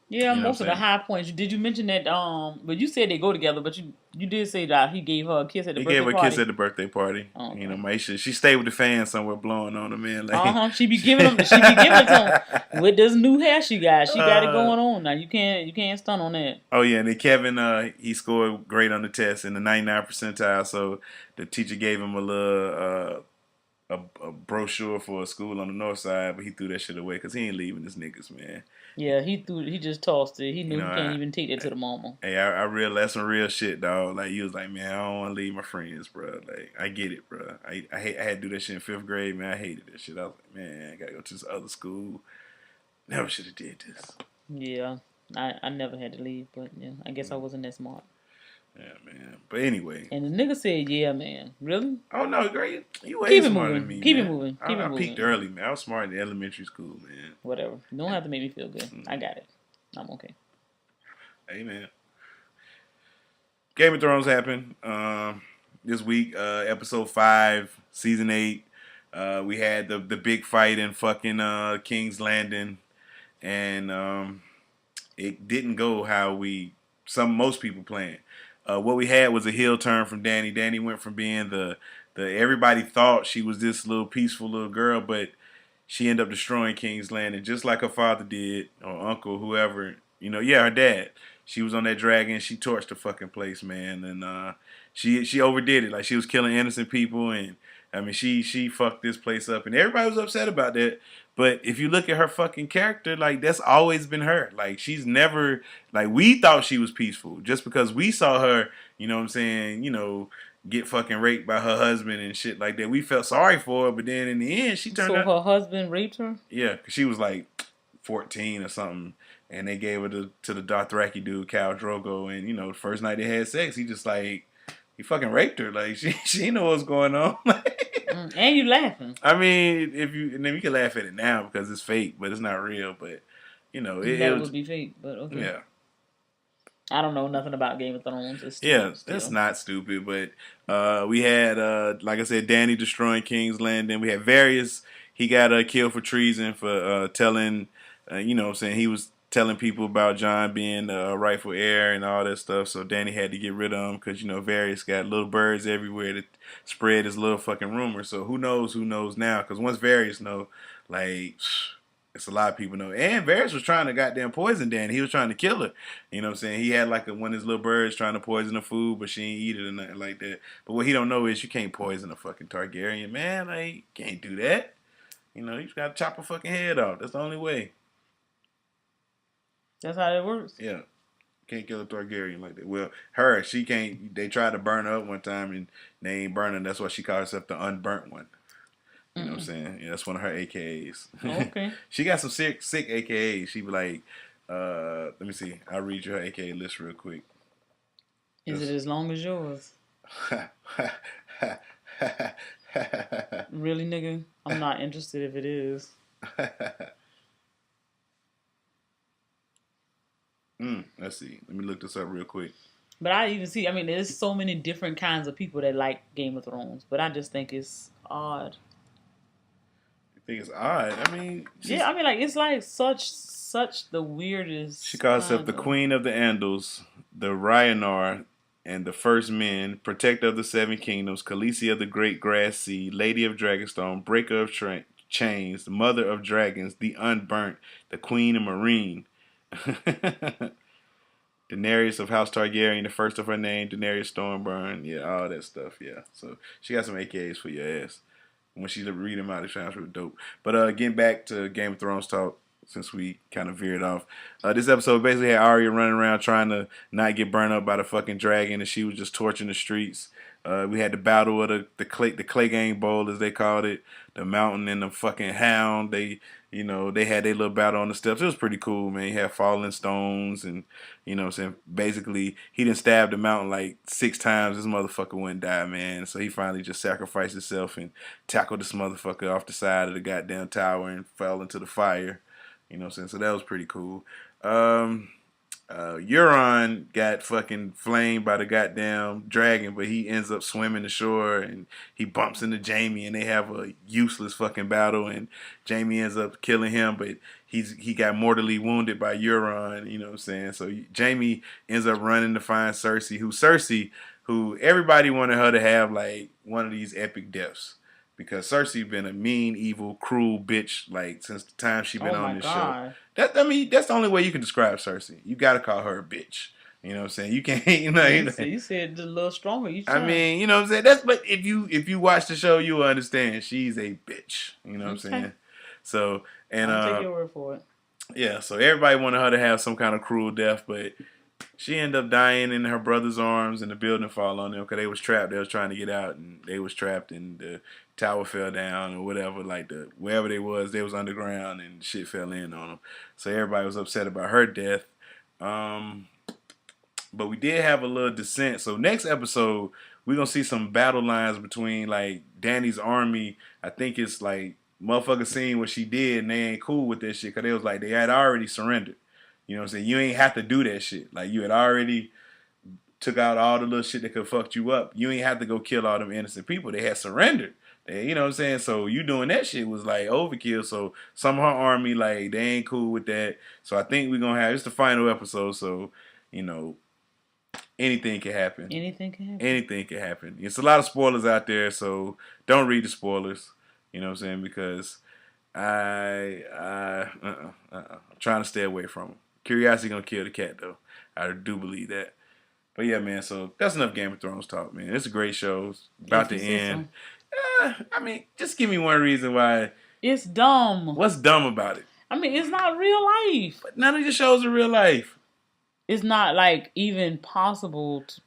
Yeah, most of the high points. Did you mention that? But you said they go together. But you did say that he gave her a kiss at the birthday party. He gave her a kiss at the birthday party. Oh, okay. Maisha, she stayed with the fans somewhere, blowing on them, man. Like, she be giving them. She be giving it to him with this new hair she got. She got it going on now. You can't stunt on that. Oh yeah, and then Kevin, he scored great on the test in the 99th percentile. So the teacher gave him a little a brochure for a school on the north side, but he threw that shit away because he ain't leaving his niggas, man. Yeah, he just tossed it. He knew he can't even take that to the mama. Hey, I realized that's some real shit, dog. Like, you was like, man, I don't want to leave my friends, bro. Like, I get it, bro. I had to do that shit in 5th grade, man. I hated that shit. I was like, man, I got to go to this other school. Never should have did this. Yeah, I never had to leave, but yeah, I guess I wasn't that smart. Yeah, man. But anyway. And the nigga said, yeah, man. Really? Oh, no, girl. You way smarter than me, Keep it moving. I peaked early, man. I was smart in elementary school, man. Whatever. You don't have to make me feel good. I got it. I'm okay. Hey, man. Game of Thrones happened this week. Episode 5, Season 8. We had the big fight in fucking King's Landing. And it didn't go how most people planned. What we had was a heel turn from Dany. Dany went from being the everybody thought she was this little peaceful little girl, but she ended up destroying King's Landing just like her father did, or uncle, whoever. Her dad. She was on that dragon. She torched the fucking place, man. And she overdid it. Like, she was killing innocent people, and I mean, she fucked this place up, and everybody was upset about that. But if you look at her fucking character, like, that's always been her. Like, she's never, like, we thought she was peaceful just because we saw her, you know what I'm saying, get fucking raped by her husband and shit like that. We felt sorry for her, but then in the end, she turned out. So her husband raped her? Yeah, because she was like 14 or something, and they gave her to the Dothraki dude, Khal Drogo, and, the first night they had sex, he just like, he fucking raped her. Like, she didn't know what's going on. And you laughing. I mean, and then you can laugh at it now because it's fake, but it's not real. But, it would be fake, but okay. Yeah. I don't know nothing about Game of Thrones. It's stupid. Yeah, that's not stupid, but we had, like I said, Danny destroying King's Landing. We had Varys. He got killed for treason for telling, you know what I'm saying, he was telling people about Jon being the rightful heir and all that stuff, so Danny had to get rid of him because, you know, Varys got little birds everywhere to spread his little fucking rumor, so who knows now, because once Varys know, like... It's a lot of people know. And Varys was trying to goddamn poison Danny. He was trying to kill her. You know what I'm saying? He had like one of his little birds trying to poison the food, but she ain't eat it or nothing like that. But what he don't know is you can't poison a fucking Targaryen, man. Like, you can't do that. You know, you just gotta chop a fucking head off. That's the only way. That's how it works. Yeah. Can't kill a Targaryen like that. Well, her, she can't. They tried to burn her up one time and they ain't burning. That's why she called herself the unburnt one. You know what I'm saying? Yeah, that's one of her AKAs. Okay. She got some sick AKAs. She be like, let me see. I'll read you her AKA list real quick. Is it as long as yours? Really, nigga? I'm not interested if it is. Let's see. Let me look this up real quick. But I even see, I mean, there's so many different kinds of people that like Game of Thrones, but I just think it's odd. Think it's odd. I mean, yeah, I mean, like it's like such the weirdest. She calls herself the Queen of the Andals, the Rhaenyra, and the First Men, Protector of the Seven Kingdoms, Khaleesi of the Great Grass Sea, Lady of Dragonstone, Breaker of Chains, Mother of Dragons, the Unburnt, the Queen of Marine, Daenerys of House Targaryen, the first of her name, Daenerys Stormborn, yeah, all that stuff, yeah. So she got some AKAs for your ass. When she read them out, it sounds real dope. But getting back to Game of Thrones talk, since we kind of veered off, this episode basically had Arya running around trying to not get burned up by the fucking dragon, and she was just torching the streets. We had the battle of the Clegane Bowl, as they called it, the Mountain and the fucking Hound. They had their little battle on the steps. It was pretty cool, man. You had falling stones, and you know what I'm saying. Basically, he didn't stab the Mountain like 6 times. This motherfucker wouldn't die, man. So he finally just sacrificed himself and tackled this motherfucker off the side of the goddamn tower and fell into the fire. You know what I'm saying. So that was pretty cool. Euron got fucking flamed by the goddamn dragon, but he ends up swimming ashore and he bumps into Jaime and they have a useless fucking battle and Jaime ends up killing him, but he got mortally wounded by Euron, you know what I'm saying? So Jaime ends up running to find Cersei, who everybody wanted her to have like one of these epic deaths. Because Cersei been a mean, evil, cruel bitch like since the time she been on this show. That's the only way you can describe Cersei. You gotta call her a bitch. You know what I'm saying? You can't. You said a little stronger. I mean, you know what I'm saying. But if you watch the show, you will understand she's a bitch. You know what I'm saying? So I'll take your word for it. Yeah. So everybody wanted her to have some kind of cruel death, but she ended up dying in her brother's arms and the building fall on them because they was trapped. They was trying to get out and they was trapped and the tower fell down or whatever. Like wherever they was underground and shit fell in on them. So everybody was upset about her death. But we did have a little descent. So next episode, we're going to see some battle lines between like Dany's army. I think it's like motherfuckers seen what she did and they ain't cool with that shit because they was like they had already surrendered. You know what I'm saying? You ain't have to do that shit. Like, you had already took out all the little shit that could fuck you up. You ain't have to go kill all them innocent people. They had surrendered. You know what I'm saying? So you doing that shit was like overkill. So some of her army, like, they ain't cool with that. So I think we're going to have, it's the final episode. So, you know, anything can happen. Anything can happen. It's a lot of spoilers out there. So don't read the spoilers. You know what I'm saying? Because I'm trying to stay away from them. Curiosity gonna kill the cat, though. I do believe that. But yeah, man, so that's enough Game of Thrones talk, man. It's a great show. It's about to end. I mean, just give me one reason why. It's dumb. What's dumb about it? I mean, it's not real life. But none of your shows are real life. It's not, like, even possible to...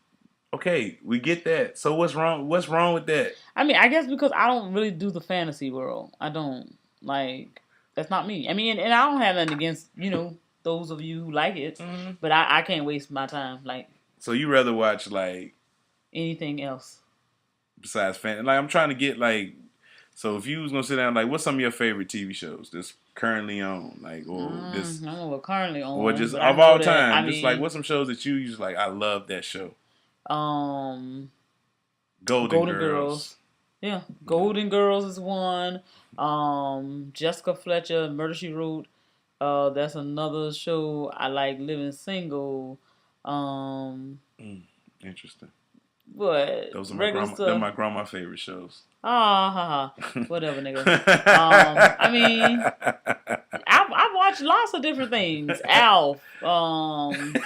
Okay, we get that. So what's wrong? What's wrong with that? I mean, I guess because I don't really do the fantasy world. I don't. Like, that's not me. I mean, and I don't have nothing against, you know, those of you who like it, but I can't waste my time. Like, so you rather watch like anything else besides fantasy? Like, I'm trying to get like So if you was gonna sit down, like, what's some of your favorite TV shows that's currently on, like, or this, I don't know what currently on, or just but I of know all that. time, just like what's some shows that you just like? I love that show. Golden Golden Girls. Girls. Yeah, Golden Girls is one. Jessica Fletcher, Murder She Wrote. That's another show I like. Living Single. Interesting. What Those are regular they're stuff? my grandma favorite shows. Whatever, nigga. I mean, I watched lots of different things. Alf,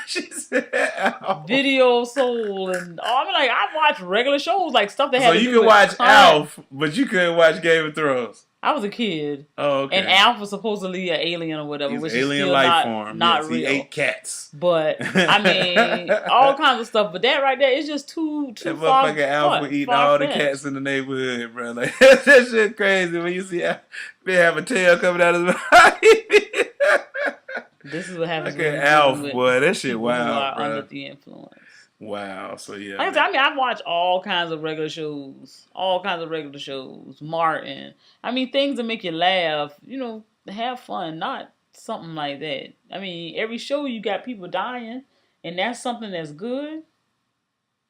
She said Alf. Video Soul, and I mean, like, I watched regular shows, like stuff that had to do with. So you could watch Alf, but you couldn't watch Game of Thrones. I was a kid. Oh, okay. And Alf was supposedly an alien or whatever, He's which alien is still life form. not yes, real. He ate cats. But I mean, all kinds of stuff. But that right there is just too that far. That motherfucker Alf was eating all the cats in the neighborhood, bro. Like that shit crazy when you see Alf have a tail coming out of his mouth. This is what happens. Look at Alf, boy. That shit wild, bro. Under the influence. Wow. So yeah. Like I said, I mean, I've watched all kinds of regular shows. Martin. I mean, things that make you laugh. You know, have fun. Not something like that. I mean, every show you got people dying, and that's something that's good.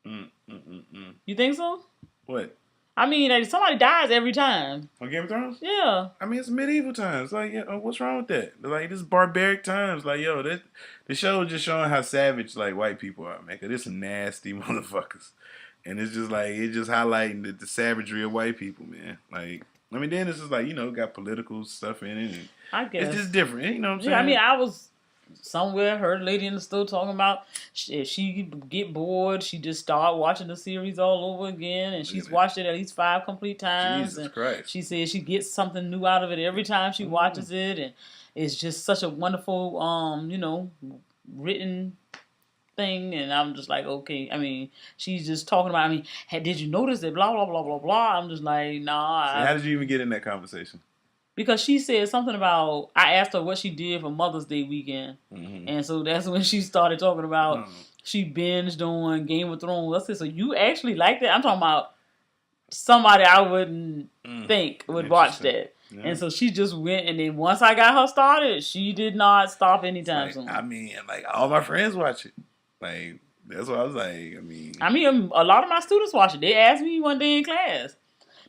You think so? What? I mean, like, somebody dies every time. On Game of Thrones? Yeah. I mean, it's medieval times. Like, what's wrong with that? Like, this is barbaric times. Like, yo, the show is just showing how savage, like, white people are, man. 'Cause this some nasty motherfuckers. And it's just, like, it's just highlighting the savagery of white people, man. Like, I mean, then it's just, like, got political stuff in it. And I guess. It's just different. You know what I'm saying? Yeah, I mean, I was somewhere, heard a lady in the store talking about if she get bored, she just start watching the series all over again, and she's watched it at least 5 complete times. Jesus Christ. She says she gets something new out of it every time she watches it, and it's just such a wonderful, written thing. And I'm just like, okay. I mean, she's just talking about. I mean, did you notice that? Blah blah blah blah blah. I'm just like, nah. So how did you even get in that conversation? Because she said something about, I asked her what she did for Mother's Day weekend. And so that's when she started talking about she binged on Game of Thrones. I said, so you actually like that? I'm talking about somebody I wouldn't think would watch that. Yeah. And so she just went, and then once I got her started, she did not stop anytime soon. I mean, like, all my friends watch it. Like, that's what I was like, I mean, a lot of my students watch it. They asked me one day in class,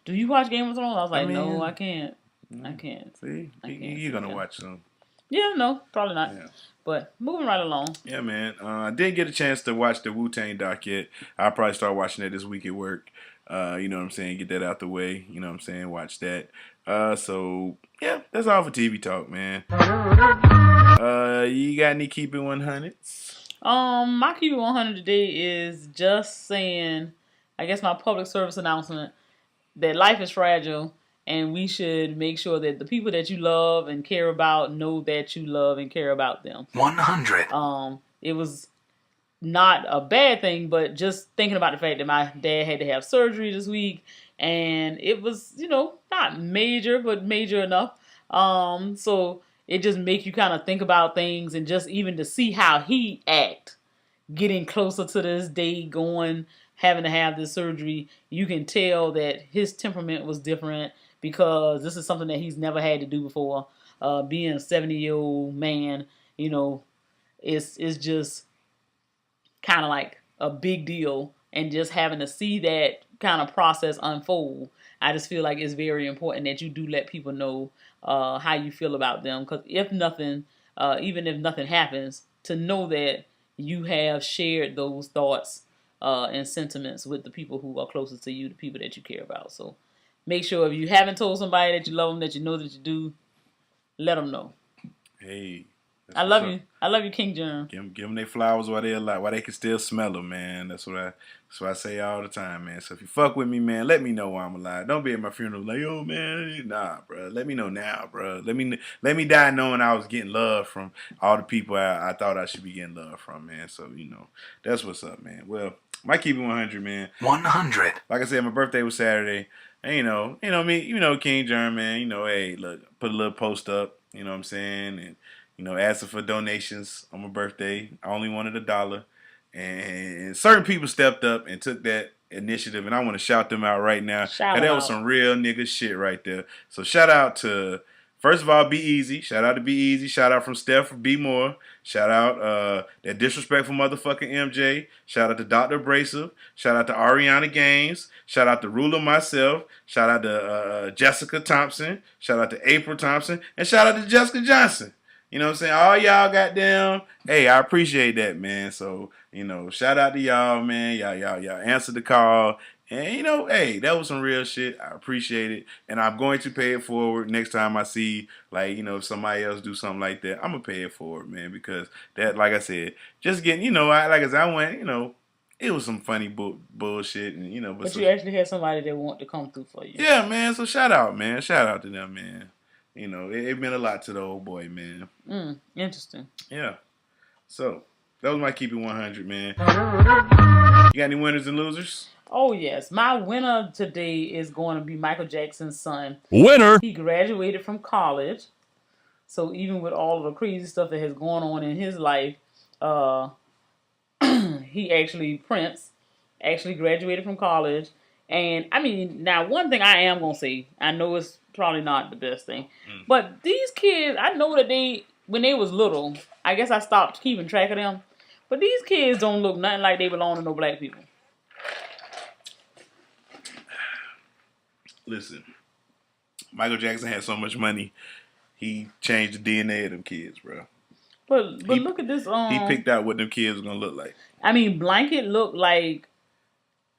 do you watch Game of Thrones? I was like, no, I can't. I can't. See, you're gonna watch some. Yeah, no, probably not. Yeah. But moving right along. Yeah, man. I didn't get a chance to watch the Wu-Tang doc yet. I'll probably start watching that this week at work. You know what I'm saying? Get that out the way. You know what I'm saying? Watch that. So yeah, that's all for TV talk, man. You got any Keep It 100s? My Keep It 100 today is just saying, I guess my public service announcement that life is fragile. And we should make sure that the people that you love and care about know that you love and care about them. 100. It was not a bad thing, but just thinking about the fact that my dad had to have surgery this week, and it was, not major, but major enough. So it just makes you kind of think about things, and just even to see how he act, getting closer to this day, having to have this surgery, you can tell that his temperament was different. Because this is something that he's never had to do before. Being a 70-year-old man, it's just kind of like a big deal. And just having to see that kind of process unfold, I just feel like it's very important that you do let people know how you feel about them. Because even if nothing happens, to know that you have shared those thoughts and sentiments with the people who are closest to you, the people that you care about. So make sure if you haven't told somebody that you love them, that you know that you do, let them know. Hey. I love you. I love you, King Germ. Give them their flowers while they're alive, while they can still smell them, man. That's what I say all the time, man. So if you fuck with me, man, let me know while I'm alive. Don't be at my funeral like, oh, man. Nah, bro. Let me know now, bro. Let me die knowing I was getting love from all the people I thought I should be getting love from, man. So, that's what's up, man. Well, my Keep It 100, man. 100. Like I said, my birthday was Saturday. And, me, King Germ, man. Hey, look, put a little post up, you know what I'm saying? And, asking for donations on my birthday. I only wanted $1. And certain people stepped up and took that initiative, and I want to shout them out right now. Shout That was out. some real nigga shit right there. So shout out to, first of all, Be Easy. Shout out to Be Easy. Shout out from Steph Be More. Shout out that disrespectful motherfucking MJ. Shout out to Dr. Abrasive. Shout out to Ariana Gaines. Shout out to Ruler myself. Shout out to Jessica Thompson. Shout out to April Thompson. And shout out to Jessica Johnson. You know what I'm saying? All y'all goddamn. Hey, I appreciate that, man. So, you know, shout out to y'all, man. Y'all answered the call. And, you know, hey, that was some real shit. I appreciate it. And I'm going to pay it forward next time I see, like, you know, if somebody else do something like that. I'm going to pay it forward, man, because that, like I said, just getting, you know, I went, you know, it was some funny bullshit. And, you know, but you actually had somebody that want to come through for you. Yeah, man. So shout out, man. Shout out to them, man. You know, it meant a lot to the old boy, man. Interesting. Yeah. So, that was my Keep It 100, man. You got any winners and losers? Oh, yes. My winner today is going to be Michael Jackson's son. Winner! He graduated from college. So, even with all of the crazy stuff that has gone on in his life, Prince actually graduated from college. And, I mean, now, one thing I am going to say, I know it's probably not the best thing, but these kids, I know that when they was little, I guess I stopped keeping track of them, but these kids don't look nothing like they belong to no black people. Listen, Michael Jackson had so much money, he changed the DNA of them kids, bro. But look at this. He picked out what them kids were going to look like. I mean, Blanket looked like,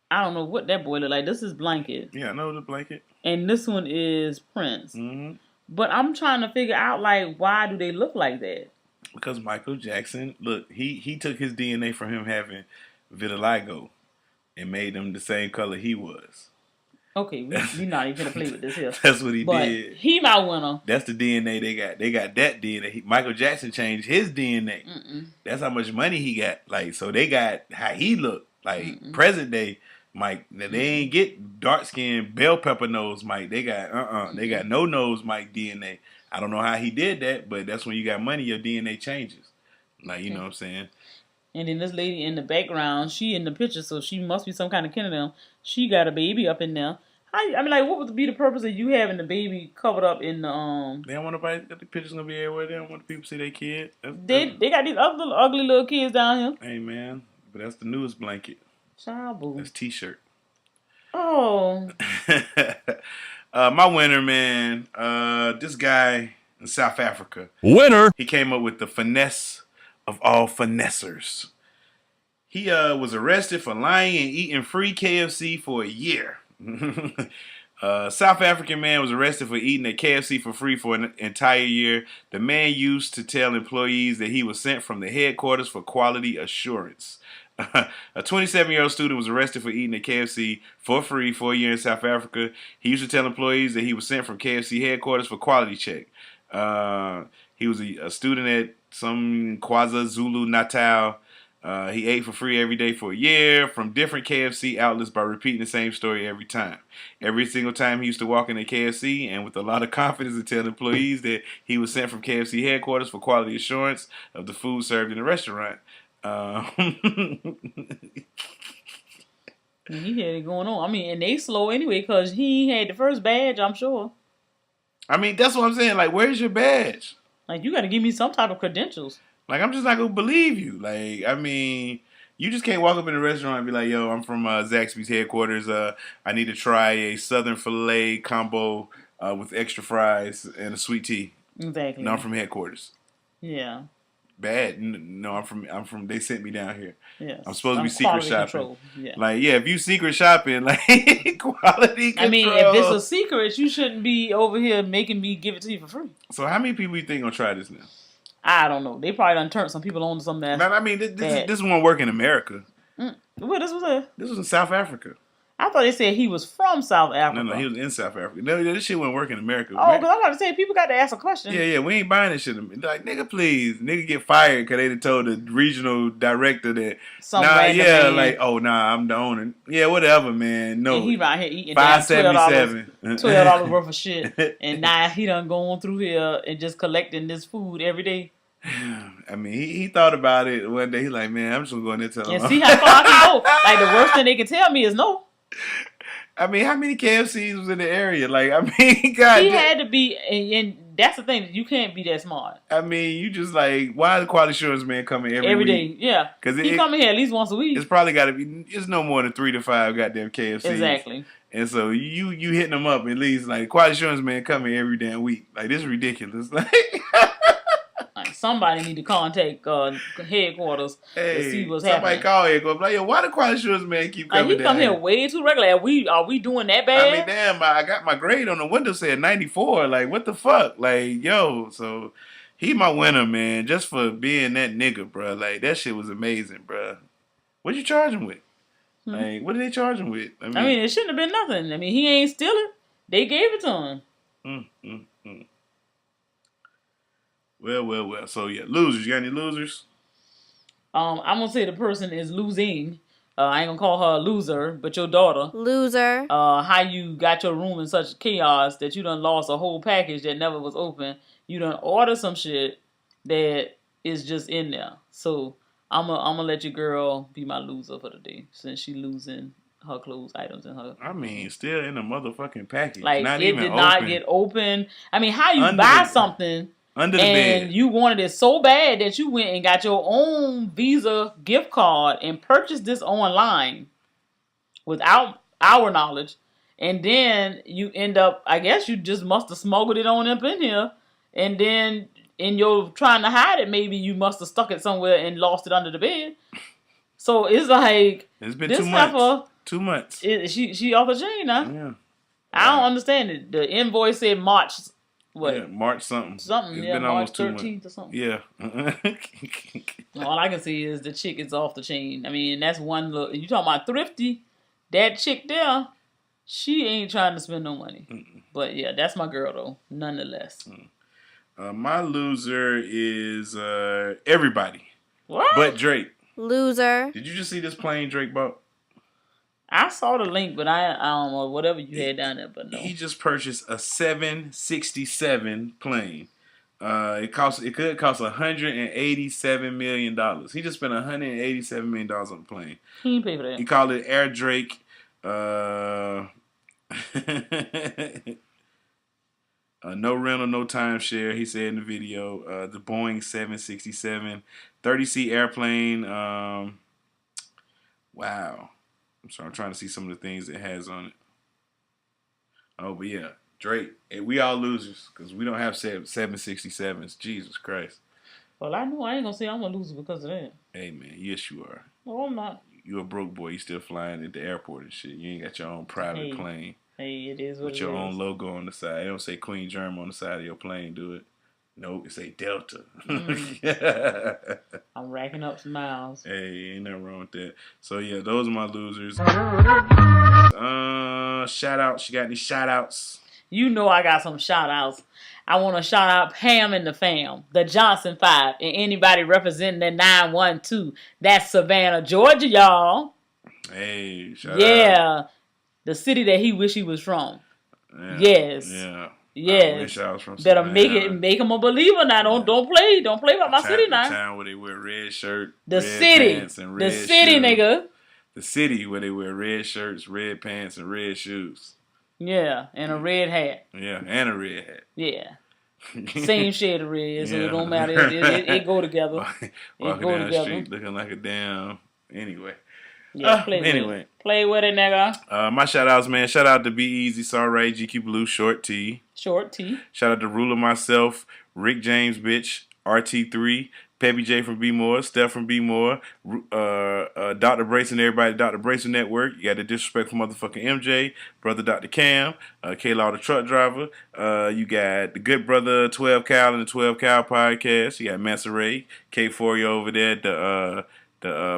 I don't know what that boy looked like. This is Blanket. Yeah, I know the Blanket. And this one is Prince. Mm-hmm. But I'm trying to figure out, like, why do they look like that? Because Michael Jackson, look, he took his DNA from him having vitiligo and made them the same color he was. Okay, we're not even gonna play with this here. That's what he but did. He my winner. That's the DNA they got. They got that DNA. Michael Jackson changed his DNA. That's how much money he got. Like, so they got how he looked. Like, present day Mike. Now, they ain't get dark skinned bell pepper nose Mike. They got they got no nose Mike DNA. I don't know how he did that, but that's when you got money, your DNA changes. Like, you know what I'm saying? And then this lady in the background, she in the picture, so she must be some kind of kin of them. She got a baby up in there. I mean, like, what would be the purpose of you having the baby covered up in the They don't want nobody. The picture's gonna be everywhere. They don't want people to see their kid. They got these other little ugly little kids down here. Hey man, but that's the newest blanket. Child boo. That's T-shirt. Oh. My winner, man. This guy in South Africa. Winner. He came up with the finesse of all finessers. He was arrested for lying and eating free KFC for a year. South African man was arrested for eating at KFC for free for an entire year. The man used to tell employees that he was sent from the headquarters for quality assurance. A 27-year-old student was arrested for eating at KFC for free for a year in South Africa. He used to tell employees that he was sent from KFC headquarters for quality check. He was a student at some KwaZulu-Natal. He ate for free every day for a year from different KFC outlets by repeating the same story every time. Every single time he used to walk into KFC and with a lot of confidence to tell employees that he was sent from KFC headquarters for quality assurance of the food served in the restaurant. He had it going on. I mean, and they slow anyway because he had the first badge, I'm sure. I mean, that's what I'm saying. Like, where's your badge? Like, you got to give me some type of credentials. Like, I'm just not going to believe you. Like, I mean, you just can't walk up in a restaurant and be like, yo, I'm from Zaxby's headquarters. I need to try a Southern filet combo with extra fries and a sweet tea. Exactly. No, I'm from headquarters. Yeah. Bad. No, I'm from. They sent me down here. Yes. I'm supposed to be secret shopping. Yeah. Like, yeah, if you secret shopping, like quality control. I mean, if it's a secret, you shouldn't be over here making me give it to you for free. So how many people you think gonna try this now? I don't know. They probably done turned some people on to something else. I mean, this won't work in America. What this was a? This was in South Africa. I thought they said he was from South Africa. No, he was in South Africa. No, this shit wouldn't work in America. Oh, because I'm about to say, people got to ask a question. Yeah, we ain't buying this shit. Like, nigga, please. Nigga get fired because they done told the regional director that, man. Like, oh, nah, I'm the owner. Yeah, whatever, man. No. And he right here eating $5.77. $12 worth of shit. And now he done going through here and just collecting this food every day. I mean, he thought about it one day. He's like, man, I'm just gonna go in there and tell him. And see how far I can go. Like, the worst thing they can tell me is no. I mean, how many KFCs was in the area? Like, I mean, God, he had to be, and that's the thing. You can't be that smart. I mean, you just like, why the quality assurance man coming every day? Yeah, because he coming here at least once a week. It's probably got to be. It's no more than 3 to 5 goddamn KFCs. Exactly. And so you hitting them up at least like quality assurance man coming every damn week. Like, this is ridiculous. Like, somebody need to contact headquarters to see what's happening. Somebody call headquarters. Like, yo, why the quality assurance man keep coming? Like, he come here way too regular. Are we doing that bad? I mean, damn, I got my grade on the window said 94. Like, what the fuck? Like, yo, so he my winner, man, just for being that nigga, bro. Like, that shit was amazing, bro. What you charge him with? Like, what did they charge him with? I mean, it shouldn't have been nothing. I mean, he ain't stealing. They gave it to him. Well. So, yeah, losers. You got any losers? I'm going to say the person is losing. I ain't going to call her a loser, but your daughter. Loser. How you got your room in such chaos that you done lost a whole package that never was open. You done ordered some shit that is just in there. So, I'm gonna let your girl be my loser for the day, since she losing her clothes items in her. I mean, still in the motherfucking package. Like, not it even did open. not get open. I mean, how you buy something under the bed, and you wanted it so bad that you went and got your own Visa gift card and purchased this online without our knowledge, and then you end up, I guess you just must have smuggled it on up in here, and then in your trying to hide it, maybe you must have stuck it somewhere and lost it under the bed. So it's like, it's been 2 months. 2 months. She off the chain now. Yeah. I don't understand it. The invoice said March. What? Yeah, March something. It's been March 13th or something. Yeah. All I can see is the chick is off the chain. I mean, that's one look. You talking about thrifty? That chick there, she ain't trying to spend no money. But yeah, that's my girl though, nonetheless. My loser is everybody. What? But Drake. Loser. Did you just see this plane Drake bought? I saw the link, but I don't know whatever you had down there, but no. He just purchased a 767 plane. It could cost $187 million. He just spent $187 million on the plane. He didn't pay for that. He called it Air Drake. No rental, no timeshare, he said in the video. The Boeing 767, 30-seat airplane. Wow. I'm sorry, I'm trying to see some of the things it has on it. Oh, but yeah, Drake. And we all losers because we don't have 767s. Jesus Christ. Well, I know I ain't going to say I'm a loser because of that. Hey, man, yes, you are. No, I'm not. You a broke boy. You still flying at the airport and shit. You ain't got your own private plane. Hey, it is what with your own logo on the side. It don't say Queen Germ on the side of your plane, do it? No, it say Delta. I'm racking up some miles. Hey, ain't nothing wrong with that. So yeah, those are my losers. Shout outs. You got any shout outs? You know I got some shout outs. I want to shout out Pam and the fam, the Johnson 5, and anybody representing the 912. That's Savannah, Georgia, y'all. Hey, shout out. Yeah. The city that he wish he was from. Yeah. Yes. Yeah. Yes. I wish I was from Better Savannah. make him a believer now. Don't play about my city now. The town where they wear red shirt, red city, pants, and red the city, shoes. nigga. The city where they wear red shirts, red pants, and red shoes. Yeah, and a red hat. Yeah, and a red hat. Yeah. Same shade of red, so it don't matter. It go together. Walking down the street looking like a damn. Anyway. Yeah, play with it, nigga. My shout outs, man. Shout out to Be Easy, Sorry, GQ Blue, Short T. Short T. Shout out to Ruler Myself, Rick James, bitch, RT3, Peppy J from B More, Steph from B More, Dr. Brace and everybody, Dr. Brace Network. You got the disrespectful motherfucking MJ, brother Dr. Cam, K-Law the truck driver. You got the good brother 12 Cal and the 12 Cal podcast. You got Massa Ray, K4 over there, the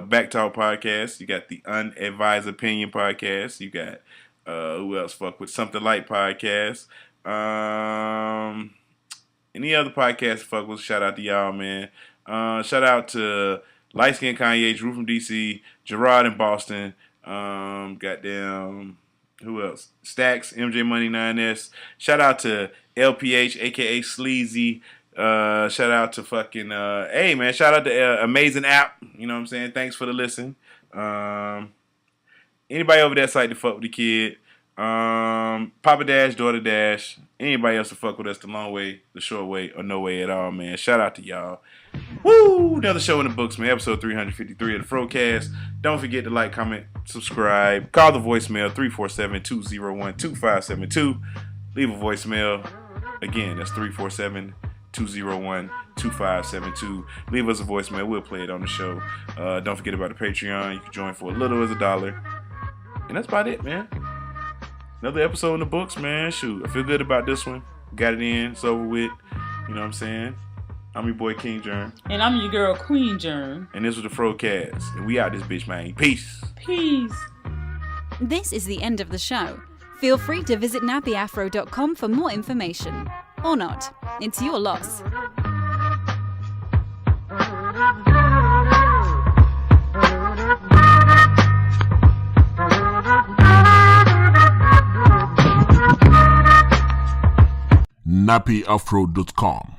Back Talk podcast. You got the Unadvised Opinion podcast. You got who else? Fuck with Something Light podcast. Any other podcast? Fuck with. Shout out to y'all, man. Shout out to Light Skin Kanye, Drew from DC, Gerard in Boston. Goddamn. Who else? Stacks, MJ Money 9S. Shout out to LPH, aka Sleazy, Shout out to fucking hey man, shout out to Amazing App. You know what I'm saying? Thanks for the listen. Anybody over that site to fuck with the kid. Papa Dash, Daughter Dash, anybody else to fuck with us the long way, the short way, or no way at all, man. Shout out to y'all. Woo! Another show in the books, man. Episode 353 of the FROCAST. Don't forget to like, comment, subscribe. Call the voicemail 347-201-2572. Leave a voicemail. Again, that's 347-201-2572. Leave us a voicemail. We'll play it on the show. Don't forget about the Patreon. You can join for as little as $1. And that's about it, man. Another episode in the books, man. Shoot, I feel good about this one. Got it in. It's over with. You know what I'm saying? I'm your boy, King Germ. And I'm your girl, Queen Germ. And this was the FROCAST. And we out this bitch, man. Peace. Peace. This is the end of the show. Feel free to visit nappyafro.com for more information. Or not. It's your loss. nappyafro.com